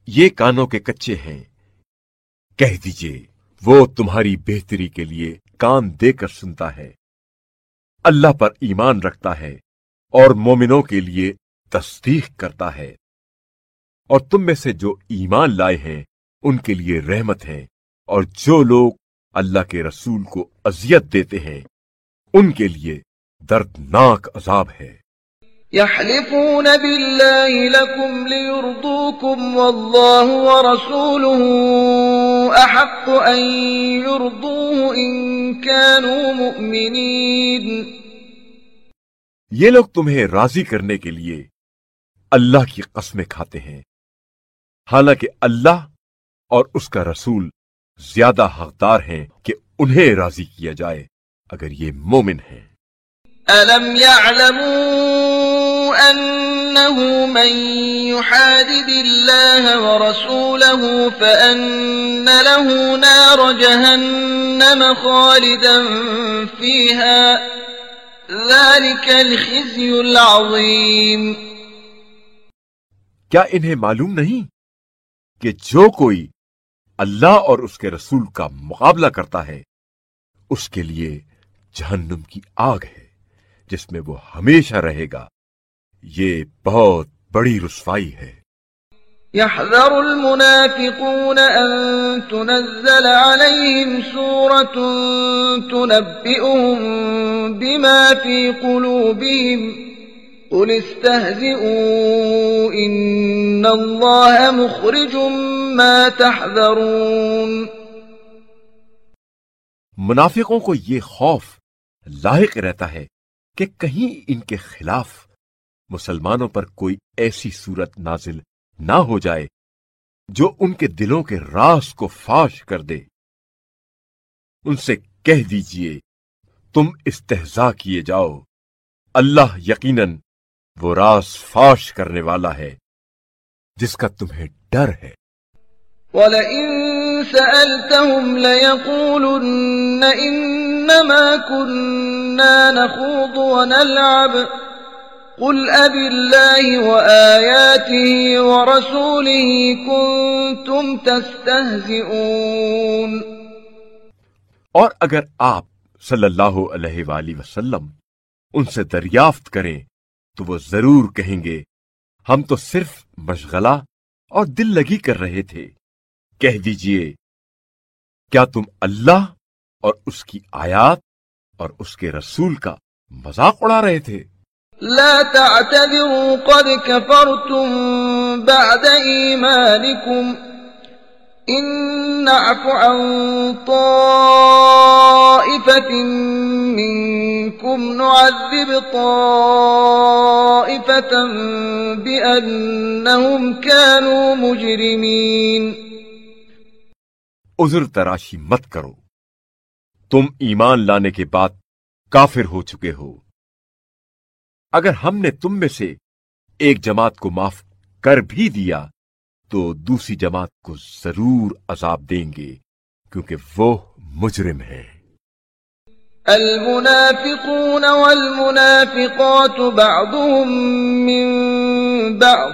یہ کانوں کے کچے ہیں. کہہ دیجئے وہ تمہاری بہتری کے لیے کان دے کر سنتا ہے، اللہ پر ایمان رکھتا ہے اور مومنوں کے لیے تصدیق کرتا ہے، اور تم میں سے جو ایمان لائے ہیں ان کے لیے رحمت ہے، اور جو لوگ اللہ کے رسول کو اذیت دیتے ہیں ان کے لیے دردناک عذاب ہے. يحلفون بالله لكم ليرضوكم والله ورسوله أحق أن يرضوه إن كانوا مؤمنين. یہ لوگ تمہیں راضی کرنے کے لیے اللہ کی قسمیں کھاتے ہیں، حالانکہ اللہ اور اس کا رسول زیادہ حقدار ہیں کہ انہیں راضی کیا جائے اگر یہ مومن ہیں. ألم يعلموا أنه من يحادد الله ورسوله فأن له نار جهنم خالدا فيها ذلك الخزي العظيم. کیا انہیں معلوم نہیں کہ جو کوئی اللہ اور اس کے رسول کا مقابلہ کرتا ہے اس کے لیے جہنم کی آگ ہے جس میں وہ ہمیشہ رہے گا. یہ بہت بڑی رسوائی ہے. يحذر المنافقون أن تنزل عليهم سورة تنبئهم بما في قلوبهم قل استهزئوا إن الله مخرج ما تحذرون۔ منافقوں کو یہ خوف لاحق رہتا ہے کہ کہیں ان کے خلاف مسلمانوں پر کوئی ایسی صورت نازل نہ ہو جائے جو ان کے دلوں کے راز کو فاش کر دے۔ ان سے کہہ دیجئے تم استہزاء کیے جاؤ، اللہ یقیناً وہ راز فاش کرنے والا ہے جس کا تمہیں ڈر ہے۔ وَلَئِن سَأَلْتَهُمْ لَيَقُولُنَّ إِنَّمَا كُنَّا نَخُوضُ وَنَلْعَبُ قُلْ أَبِاللَّهِ وَآيَاتِهِ وَرَسُولِهِ كُنتُمْ تَسْتَهْزِئُونَ۔ اور اگر آپ صلی اللہ علیہ وآلہ وسلم ان سے دریافت کریں تو وہ ضرور کہیں گے ہم تو صرف مشغلہ اور دل لگی کر رہے تھے۔ کہہ دیجئے کیا تم اللہ اور اس کی آیات اور اس کے رسول کا مذاق اڑا رہے تھے؟ لا تعتذروا قد كفرتم بعد ایمانکم ان نعف عن طائفة منكم نعذب طائفة بأنهم كانوا مجرمين۔ عذر تراشی مت کرو، تم ایمان لانے کے بعد کافر ہو چکے ہو۔ اگر ہم نے تم میں سے ایک جماعت کو معاف کر بھی دیا تو دوسری جماعت کو ضرور عذاب دیں گے کیونکہ وہ مجرم ہیں۔ المنافقون والمنافقات بعضهم من بعض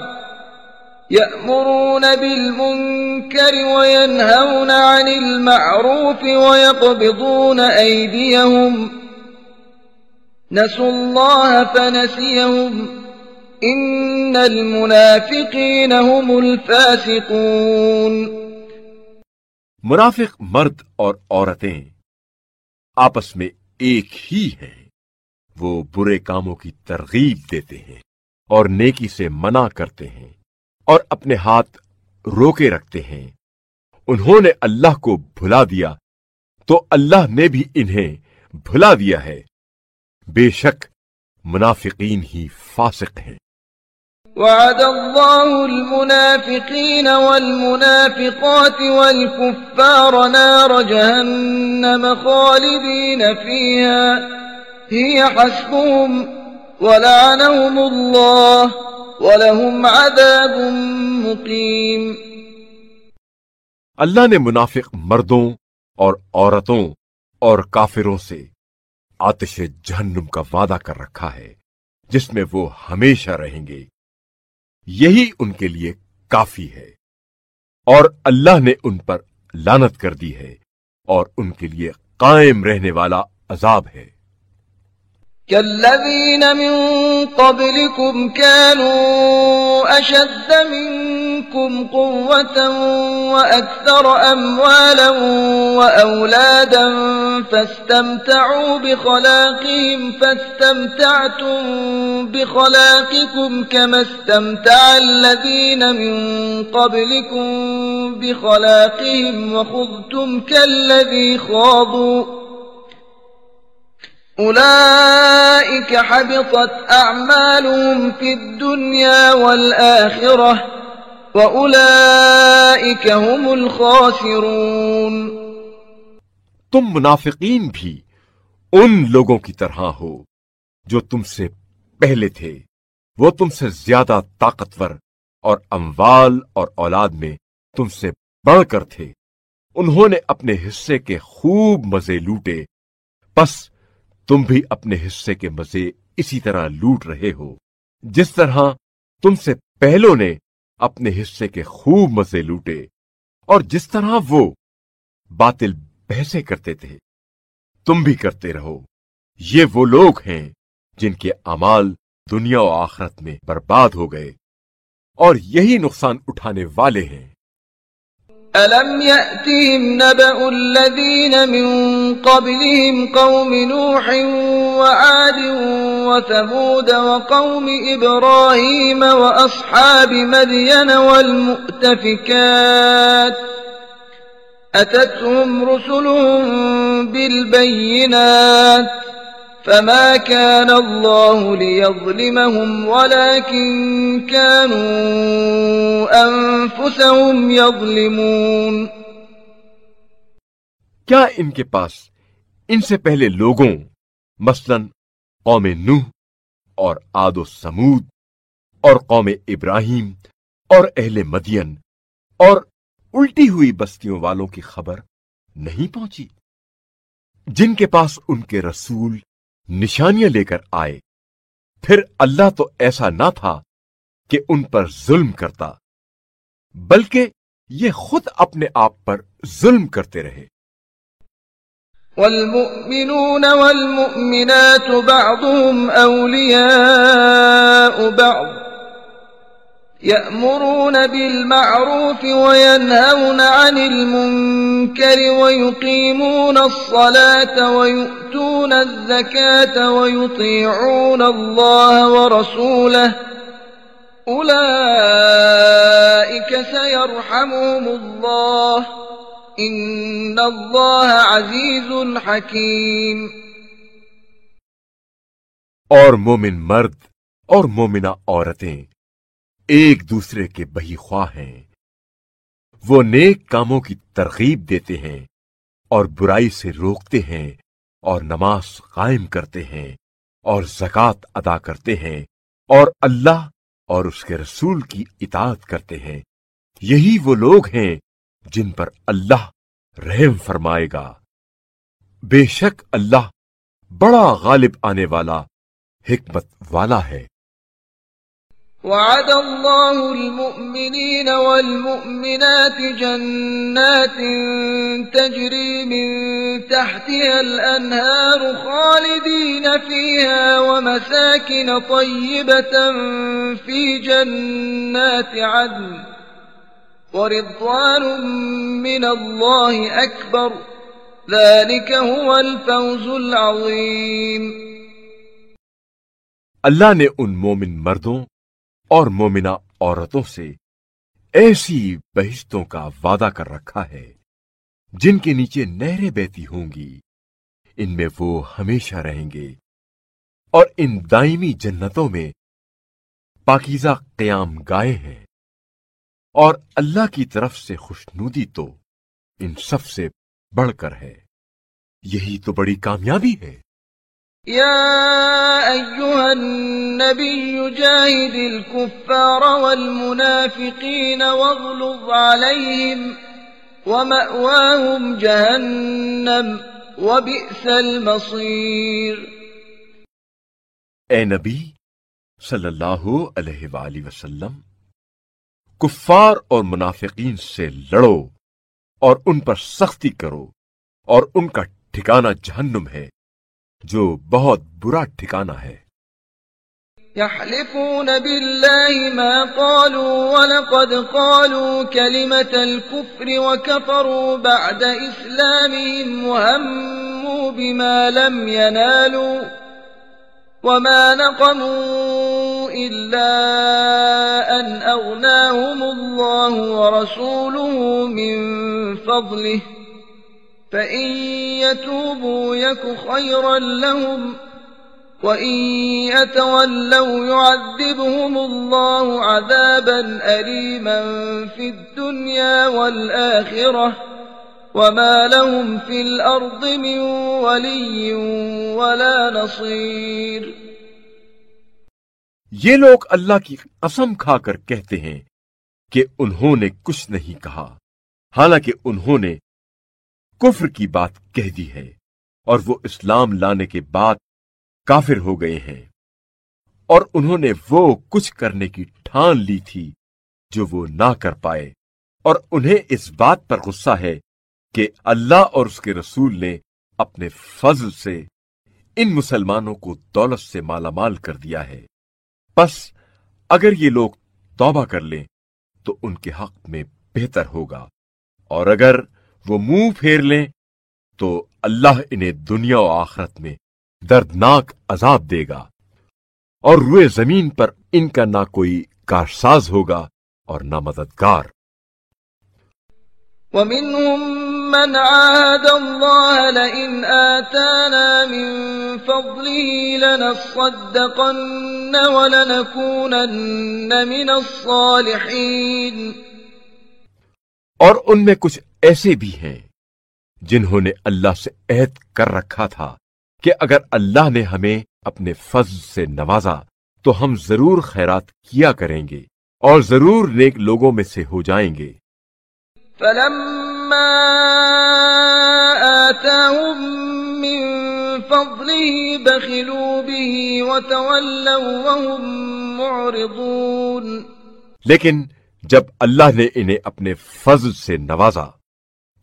يأمرون بالمنكر وينهون عن المعروف ويقبضون أيديهم نسوا الله فنسيهم إن المنافقين هم الفاسقون۔ منافق مرد اور عورتیں آپس میں ایک ہی ہیں، وہ برے کاموں کی ترغیب دیتے ہیں اور نیکی سے منع کرتے ہیں اور اپنے ہاتھ روکے رکھتے ہیں۔ انہوں نے اللہ کو بھلا دیا تو اللہ نے بھی انہیں بھلا دیا ہے، بے شک منافقین ہی فاسق ہیں۔ وعد الله المنافقين والمنافقات والكفار نار جهنم خالدين فيها هي حسبهم ولعنهم الله وَلَهُمْ عَذَابٌ مُقِيمٌ۔ اللہ نے منافق مردوں اور عورتوں اور کافروں سے آتش جہنم کا وعدہ کر رکھا ہے جس میں وہ ہمیشہ رہیں گے، یہی ان کے لیے کافی ہے، اور اللہ نے ان پر لعنت کر دی ہے اور ان کے لیے قائم رہنے والا عذاب ہے۔ كالذين من قبلكم كانوا أشد منكم قوة وأكثر أموالا وأولادا فاستمتعوا بخلاقهم فاستمتعتم بخلاقكم كما استمتع الذين من قبلكم بخلاقهم وخضتم كالذي خاضوا أولئك حبطت أعمالهم في الدنيا والآخرة وأولئك هم الخاسرون۔ تم منافقین بھی ان لوگوں کی طرح ہو جو تم سے پہلے تھے، وہ تم سے زیادہ طاقتور اور اموال اور اولاد میں تم سے بڑھ کر تھے، انہوں نے اپنے حصے کے خوب مزے لوٹے، پس تم بھی اپنے حصے کے مزے اسی طرح لوٹ رہے ہو جس طرح تم سے پہلوں نے اپنے حصے کے خوب مزے لوٹے، اور جس طرح وہ باطل بحثیں کرتے تھے تم بھی کرتے رہو۔ یہ وہ لوگ ہیں جن کے اعمال دنیا و آخرت میں برباد ہو گئے، اور یہی نقصان اٹھانے والے ہیں۔ ألم يأتهم نبأ الذين من قبلهم قوم نوح وعاد وثمود وقوم إبراهيم وأصحاب مدين والمؤتفكات أتتهم رسلهم بالبينات فما كان الله ليظلمهم ولكن كانوا أنفسهم يظلمون۔ کیا ان کے پاس ان سے پہلے لوگوں مثلاً قوم نوح اور عاد و سمود اور قوم ابراہیم اور اہل مدین اور الٹی ہوئی بستیوں والوں کی خبر نہیں پہنچی، جن کے پاس ان کے رسول نشانیاں لے کر آئے؟ پھر اللہ تو ایسا نہ تھا کہ ان پر ظلم کرتا، بلکہ یہ خود اپنے آپ پر ظلم کرتے رہے۔ والمؤمنون والمؤمنات بعضهم أولياء بعض يأمرون بالمعروف وينهون عن المنكر ويقيمون الصلاة ويؤتون الزكاة ويطيعون الله ورسوله أولئك سيرحمهم الله إن الله عزيز حكيم۔ اور مومن مرد اور مومنہ عورتیں ایک دوسرے کے بہی خواہ ہیں، وہ نیک کاموں کی ترغیب دیتے ہیں اور برائی سے روکتے ہیں اور نماز قائم کرتے ہیں اور زکوٰۃ ادا کرتے ہیں اور اللہ اور اس کے رسول کی اطاعت کرتے ہیں، یہی وہ لوگ ہیں جن پر اللہ رحم فرمائے گا۔ بے شک اللہ بڑا غالب آنے والا، حکمت والا ہے۔ وعد الله المؤمنين والمؤمنات جنات تجري من تحتها الأنهار خالدين فيها ومساكن طيبة في جنات عدن ورضوان من الله أكبر ذلك هو الفوز العظيم۔ اللہ نے ان مومن مردوں اور مومنہ عورتوں سے ایسی بہشتوں کا وعدہ کر رکھا ہے جن کے نیچے نہریں بہتی ہوں گی، ان میں وہ ہمیشہ رہیں گے، اور ان دائمی جنتوں میں پاکیزہ قیام گاہیں ہیں، اور اللہ کی طرف سے خوشنودی تو ان سب سے بڑھ کر ہے، یہی تو بڑی کامیابی ہے۔ يا أيها النبي جاهد الكفار والمنافقين واغلظ عليهم ومأواهم جهنم وبئس المصير۔ اے نبی صلی اللہ علیہ وآلہ وسلم، کفار اور منافقین سے لڑو اور ان پر سختی کرو، اور ان کا ٹھکانہ جہنم ہے جو بہت برا ٹھکانہ ہے۔ يحلفون بالله ما قالوا ولقد قالوا كلمة الكفر وكفروا بعد إسلامهم وهموا بما لم ينالوا وما نقموا إلا أن أغناهم الله ورسوله من فضله فإن يتوبوا يك خيرا لهم وإن يتولوا يعذبهم الله عذابا أليما في الدنيا والآخرة وما لهم في الأرض من ولي ولا نصير۔ یہ لوگ اللہ کی قسم کھا کر کہتے ہیں کہ انہوں نے کچھ نہیں کہا، حالانکہ انہوں نے کفر کی بات کہہ دی ہے، اور وہ اسلام لانے کے بعد کافر ہو گئے ہیں، اور انہوں نے وہ کچھ کرنے کی ٹھان لی تھی جو وہ نہ کر پائے، اور انہیں اس بات پر غصہ ہے کہ اللہ اور اس کے رسول نے اپنے فضل سے ان مسلمانوں کو دولت سے مالا مال کر دیا ہے۔ پس اگر یہ لوگ توبہ کر لیں تو ان کے حق میں بہتر ہوگا، اور اگر وہ منہ پھیر لیں تو اللہ انہیں دنیا و آخرت میں دردناک عذاب دے گا، اور روئے زمین پر ان کا نہ کوئی کارساز ہوگا اور نہ مددگار۔ ومنهم من عاهد الله لئن آتانا من فضله لنصدقن ولنكونن من الصالحين، اور ان میں کچھ ایسے بھی ہیں جنہوں نے اللہ سے عہد کر رکھا تھا کہ اگر اللہ نے ہمیں اپنے فضل سے نوازا تو ہم ضرور خیرات کیا کریں گے اور ضرور نیک لوگوں میں سے ہو جائیں گے۔ فلما آتاهم من فضله بخلوا به وتولوا وهم معرضون، لیکن جب اللہ نے انہیں اپنے فضل سے نوازا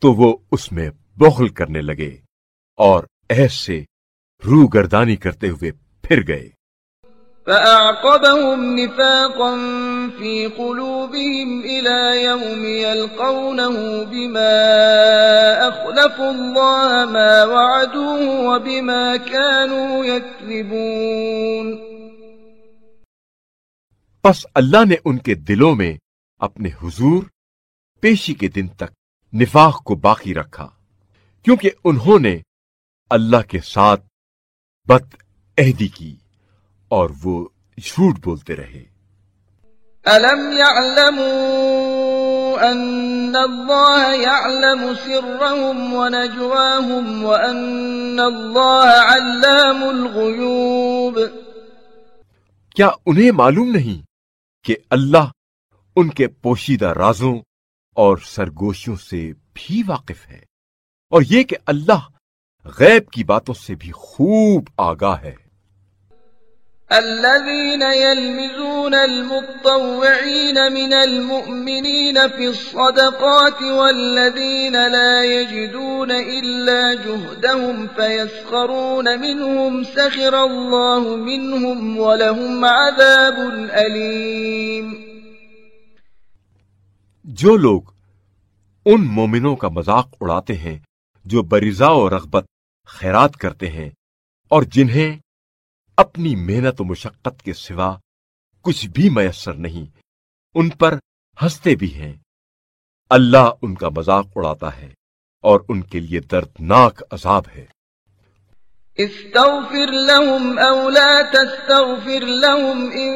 تو وہ اس میں بخل کرنے لگے اور عہد سے روح گردانی کرتے ہوئے پھر گئے۔ فأعقبهم نفاقا في قلوبهم إلى يوم يلقونه بما أخلفوا الله ما وعدوه وبما كانوا يكذبون، پس اللہ نے ان کے دلوں میں اپنے حضور پیشی کے دن تک نفاق کو باقی رکھا، کیونکہ انہوں نے اللہ کے ساتھ بد عہدی کی اور وہ جھوٹ بولتے رہے۔ أَلَمْ يَعْلَمُوا أَنَّ اللَّهَ يَعْلَمُ سِرَّهُمْ وَنَجْوَاهُمْ وَأَنَّ اللَّهَ عَلَّامُ الْغُيُوبِ، کیا انہیں معلوم نہیں کہ اللہ ان کے پوشیدہ رازوں اور سرگوشیوں سے بھی واقف ہے، اور یہ کہ اللہ غیب کی باتوں سے بھی خوب آگاہ ہے۔ الذين يلمزون المتطوعين من المؤمنين في الصدقات والذين لا يجدون إلا جهدهم فيسخرون منهم سخر الله منهم ولهم عذاب أليم۔ جو لوگ ان مومنوں کا مذاق اڑاتے ہیں جو برضا و رغبت خیرات کرتے ہیں اور جنہیں اپنی محنت و مشقت کے سوا کچھ بھی میسر نہیں، ان پر ہنستے بھی ہیں، اللہ ان کا مذاق اڑاتا ہے اور ان کے لیے دردناک عذاب ہے۔ استغفر لهم أو لا تستغفر لهم إن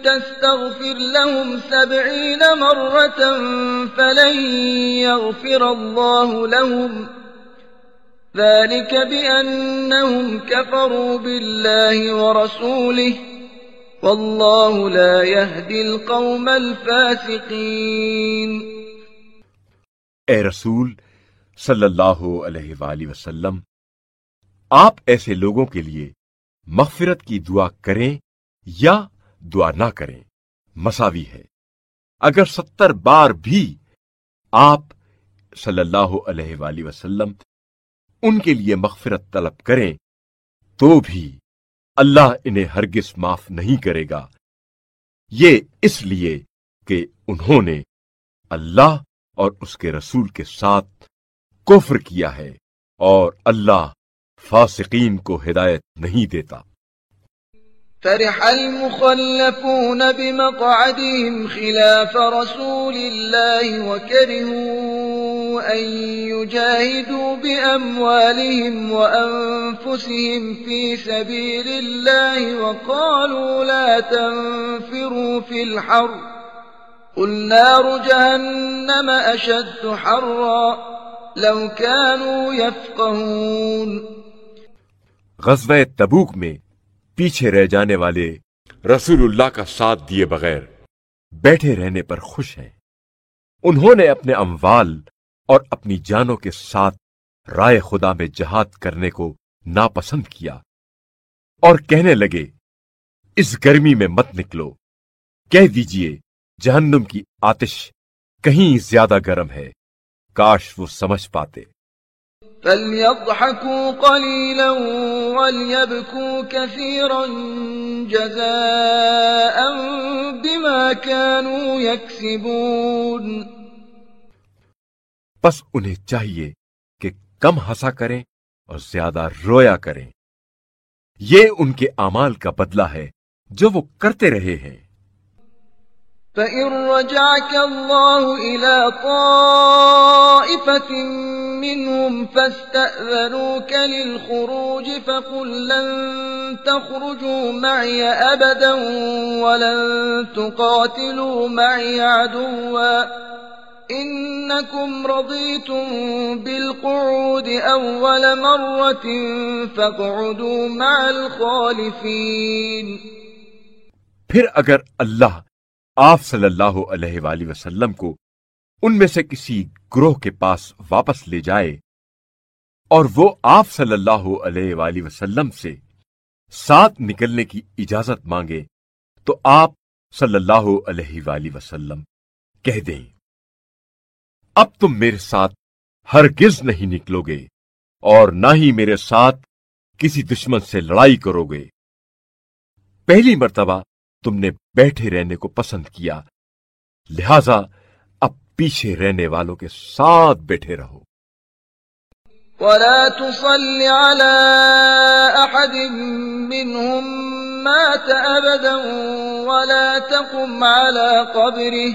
تستغفر لهم 70 مرة فلن يغفر الله لهم ذلك بأنهم كفروا بالله ورسوله والله لا يهدي القوم الفاسقين۔ اے رسول صلی اللہ علیہ وآلہ وسلم، آپ ایسے لوگوں کے لیے مغفرت کی دعا کریں یا دعا نہ کریں، مساوی ہے۔ اگر 70 بار بھی آپ صلی اللہ علیہ وآلہ وسلم ان کے لیے مغفرت طلب کریں تو بھی اللہ انہیں ہرگز معاف نہیں کرے گا، یہ اس لیے کہ انہوں نے اللہ اور اس کے رسول کے ساتھ کفر کیا ہے، اور اللہ فاسقین کو ہدایت نہیں دیتا۔ فرح المخلفون بمقعدهم خلاف رسول الله وكرهوا أن يجاهدوا بأموالهم وأنفسهم في سبيل الله وقالوا لا تنفروا في الحر قل نار جهنم أشد حرا لو كانوا يفقهون۔ غزوہ تبوک میں پیچھے رہ جانے والے رسول اللہ کا ساتھ دیے بغیر بیٹھے رہنے پر خوش ہیں۔ انہوں نے اپنے اموال اور اپنی جانوں کے ساتھ رائے خدا میں جہاد کرنے کو ناپسند کیا اور کہنے لگے اس گرمی میں مت نکلو، کہہ دیجئے جہنم کی آتش کہیں زیادہ گرم ہے، کاش وہ سمجھ پاتے۔ فَلْيَضْحَكُوا قَلِيلًا وَلْيَبْكُوا كَثِيرًا جَزَاءً بِمَا كَانُوا يَكْسِبُونَ۔ بس انہیں چاہیے کہ کم ہنسا کریں اور زیادہ رویا کریں۔ یہ ان کے اعمال کا بدلہ ہے جو وہ کرتے رہے ہیں۔ فَإِن رَّجَعَكَ اللَّهُ إِلَىٰ طَائِفَةٍ مِّنْهُمْ فَاسْتَأْذَنُوكَ لِلْخُرُوجِ فَقُل لَّن تَخْرُجُوا مَعِيَ أَبَدًا وَلَن تُقَاتِلُوا مَعِيَ عَدُوًّا إِنَّكُمْ رَضِيتُم بِالْقُعُودِ أَوَّلَ مَرَّةٍ فَاقْعُدُوا مَعَ الْخَالِفِينَ۔ پھر اگر اللہ آپ صلی اللہ علیہ وآلہ وسلم کو ان میں سے کسی گروہ کے پاس واپس لے جائے اور وہ آپ صلی اللہ علیہ وآلہ وسلم سے ساتھ نکلنے کی اجازت مانگے تو آپ صلی اللہ علیہ وآلہ وسلم کہہ دیں، اب تم میرے ساتھ ہرگز نہیں نکلو گے اور نہ ہی میرے ساتھ کسی دشمن سے لڑائی کرو گے۔ پہلی مرتبہ تم نے بیٹھے رہنے کو پسند کیا، لہذا اب پیچھے رہنے والوں کے ساتھ بیٹھے رہو۔ وَلَا تُصَلِّ عَلَىٰ أَحَدٍ مِّنْهُم مَّاتَ أَبَدًا وَلَا تَقُمْ عَلَىٰ قَبْرِهِ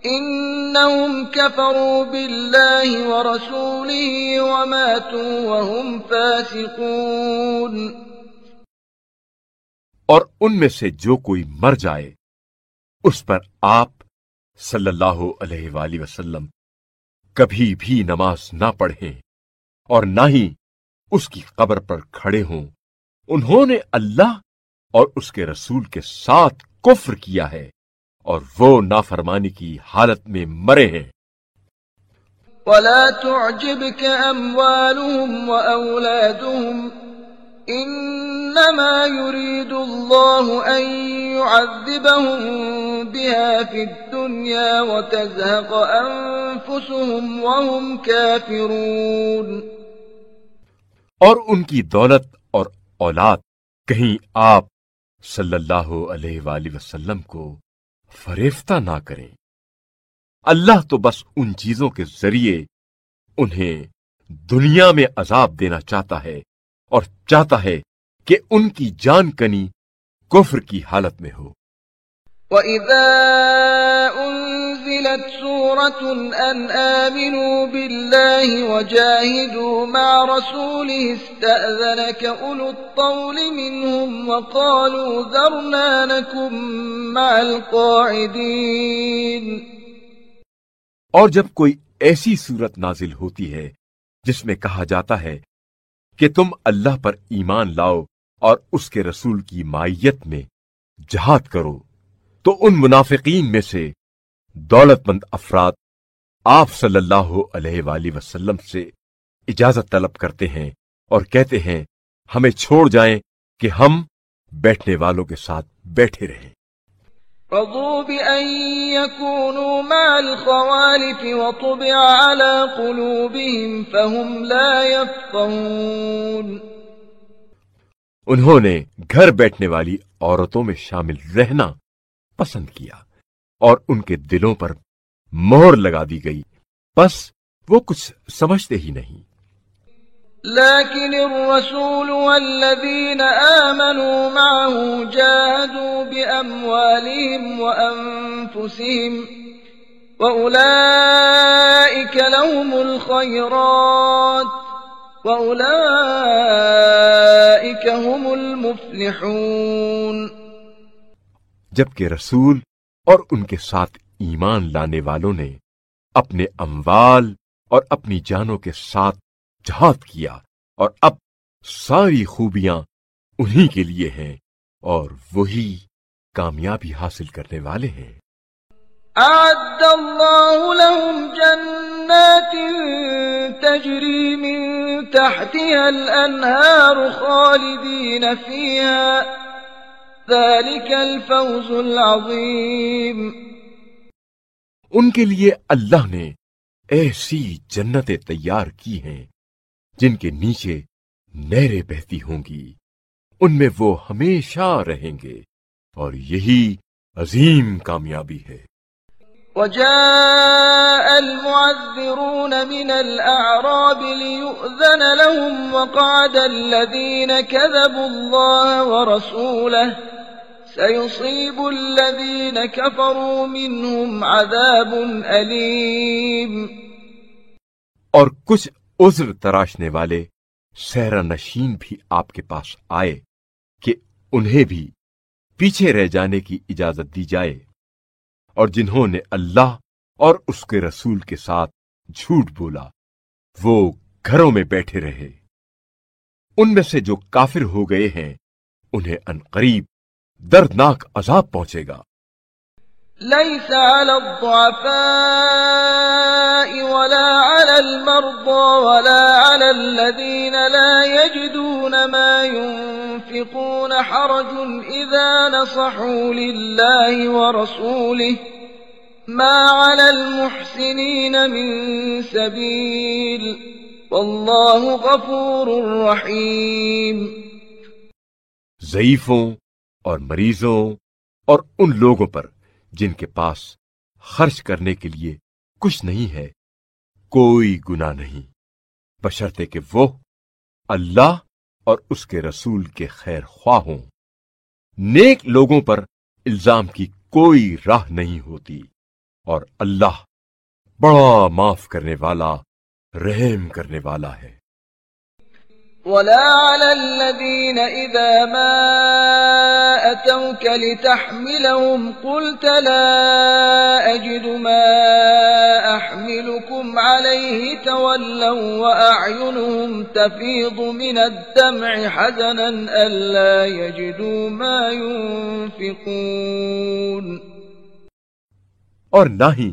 إِنَّهُمْ كَفَرُوا بِاللَّهِ وَرَسُولِهِ وَمَاتُوا وَهُمْ فَاسِقُونَ۔ اور ان میں سے جو کوئی مر جائے اس پر آپ صلی اللہ علیہ وآلہ وسلم کبھی بھی نماز نہ پڑھیں اور نہ ہی اس کی قبر پر کھڑے ہوں۔ انہوں نے اللہ اور اس کے رسول کے ساتھ کفر کیا ہے اور وہ نافرمانی کی حالت میں مرے ہیں۔ وَلَا تُعْجِبْكَ أَمْوَالُهُمْ وَأَوْلَادُهُمْ إِنَّمَا يُرِيدُ اللَّهُ أَن يُعَذِّبَهُم بِهَا فِي الدُّنْيَا وَتَزْهَقَ أَنفُسُهُمْ وَهُمْ كَافِرُونَ۔ اور ان کی دولت اور اولاد کہیں آپ صلی اللہ علیہ وآلہ وسلم کو فریفتہ نہ کریں۔ اللہ تو بس ان چیزوں کے ذریعے انہیں دنیا میں عذاب دینا چاہتا ہے اور چاہتا ہے کہ ان کی جان کنی کفر کی حالت میں ہو۔ وَإِذَا أُنزِلَتْ سُورَةٌ أَنْ آمِنُوا بِاللَّهِ وَجَاهِدُوا مَعَ رَسُولِهِ اسْتَأْذَنَكَ أُولُو الطَّوْلِ مِنْهُمْ وَقَالُوا ذَرْنَا نَكُن مَّعَ الْقَاعِدِينَ۔ اور جب کوئی ایسی صورت نازل ہوتی ہے جس میں کہا جاتا ہے کہ تم اللہ پر ایمان لاؤ اور اس کے رسول کی مائیت میں جہاد کرو، تو ان منافقین میں سے دولت مند افراد آپ صلی اللہ علیہ وآلہ وسلم سے اجازت طلب کرتے ہیں اور کہتے ہیں ہمیں چھوڑ جائیں کہ ہم بیٹھنے والوں کے ساتھ بیٹھے رہیں۔ رضوا بأن يكونوا مع الخوالف وطبع على قلوبهم فهم لا يفقهون۔ انہوں نے گھر بیٹھنے والی عورتوں میں شامل رہنا پسند کیا اور ان کے دلوں پر مہر لگا دی گئی، بس وہ کچھ سمجھتے ہی نہیں۔ لكن الرسول والذين آمنوا معه جاهدوا بأموالهم وأنفسهم وأولئك لهم الخيرات وأولئك هم المفلحون۔ جبکہ رسول اور ان کے ساتھ ایمان لانے والوں نے اپنے اموال اور اپنی جانوں کے ساتھ جہاد کیا اور اب ساری خوبیاں انہی کے لیے ہیں اور وہی کامیابی حاصل کرنے والے ہیں۔ أعد الله لهم جنات تجري من تحتها الأنهار خالدين فيها ذلك الفوز العظيم۔ ان کے لیے اللہ نے ایسی جنتیں تیار کی ہیں جن کے نیچے نہریں بہتی ہوں گی، ان میں وہ ہمیشہ رہیں گے اور یہی عظیم کامیابی ہے۔ وجاء المعذرون من الأعراب ليؤذن لهم وقعد الذين كذبوا الله ورسوله سيصيب الذين كفروا منهم عذاب أليم۔ اور کچھ عذر تراشنے والے صحرا نشین بھی آپ کے پاس آئے کہ انہیں بھی پیچھے رہ جانے کی اجازت دی جائے، اور جنہوں نے اللہ اور اس کے رسول کے ساتھ جھوٹ بولا وہ گھروں میں بیٹھے رہے۔ ان میں سے جو کافر ہو گئے ہیں انہیں عنقریب دردناک عذاب پہنچے گا۔ ليس على الضعفاء ولا على المرضى ولا على الذين لا يجدون ما ينفقون حرج إذا نصحوا لله ورسوله ما على المحسنين من سبيل والله غفور رحيم۔ ضعیفوں اور مریضوں اور ان لوگوں پر جن کے پاس خرچ کرنے کے لیے کچھ نہیں ہے کوئی گناہ نہیں، بشرطے کہ وہ اللہ اور اس کے رسول کے خیر خواہ ہوں۔ نیک لوگوں پر الزام کی کوئی راہ نہیں ہوتی، اور اللہ بڑا معاف کرنے والا رحم کرنے والا ہے۔ ولا على الذين إذا ما أتوك لتحملهم قلت لا أجد ما أحملكم عليه تولوا وأعينهم تفيض من الدمع حزنا ألا يجدوا ما ينفقون۔ اور نہ ہی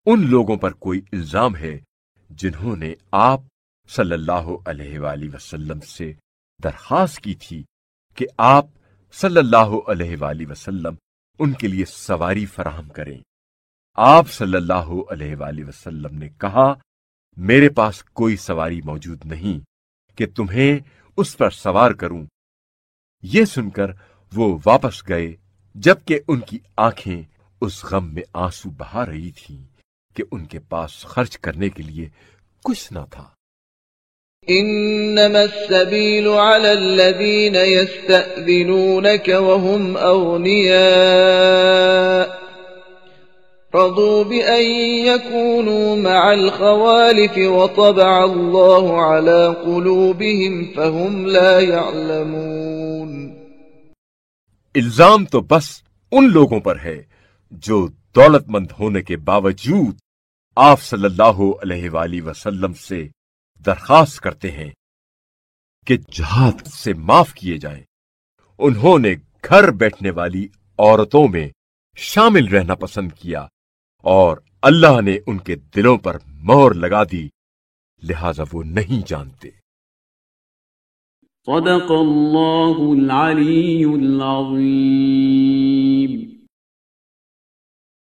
ان لوگوں پر کوئی الزام ہے جنہوں نے آپ صلی اللہ علیہ وآلہ وسلم سے درخواست کی تھی کہ آپ صلی اللہ علیہ وآلہ وسلم ان کے لیے سواری فراہم کریں۔ آپ صلی اللہ علیہ وآلہ وسلم نے کہا میرے پاس کوئی سواری موجود نہیں کہ تمہیں اس پر سوار کروں۔ یہ سن کر وہ واپس گئے جبکہ ان کی آنکھیں اس غم میں آنسو بہا رہی تھیں کہ ان کے پاس خرچ کرنے کے لیے کچھ نہ تھا۔ إنما السبيل على الذين يستأذنونك وهم أغنياء رضوا بأن يكونوا مع الخوالف وطبع الله على قلوبهم فهم لا يعلمون۔ الزام تو بس ان لوگوں پر ہے جو دولت مند ہونے کے باوجود آپ صلی اللہ علیہ وآلہ وسلم سے درخواست کرتے ہیں کہ جہاد سے معاف کیے جائیں۔ انہوں نے گھر بیٹھنے والی عورتوں میں شامل رہنا پسند کیا اور اللہ نے ان کے دلوں پر مہر لگا دی، لہذا وہ نہیں جانتے۔ صدق اللہ العلی العظیم۔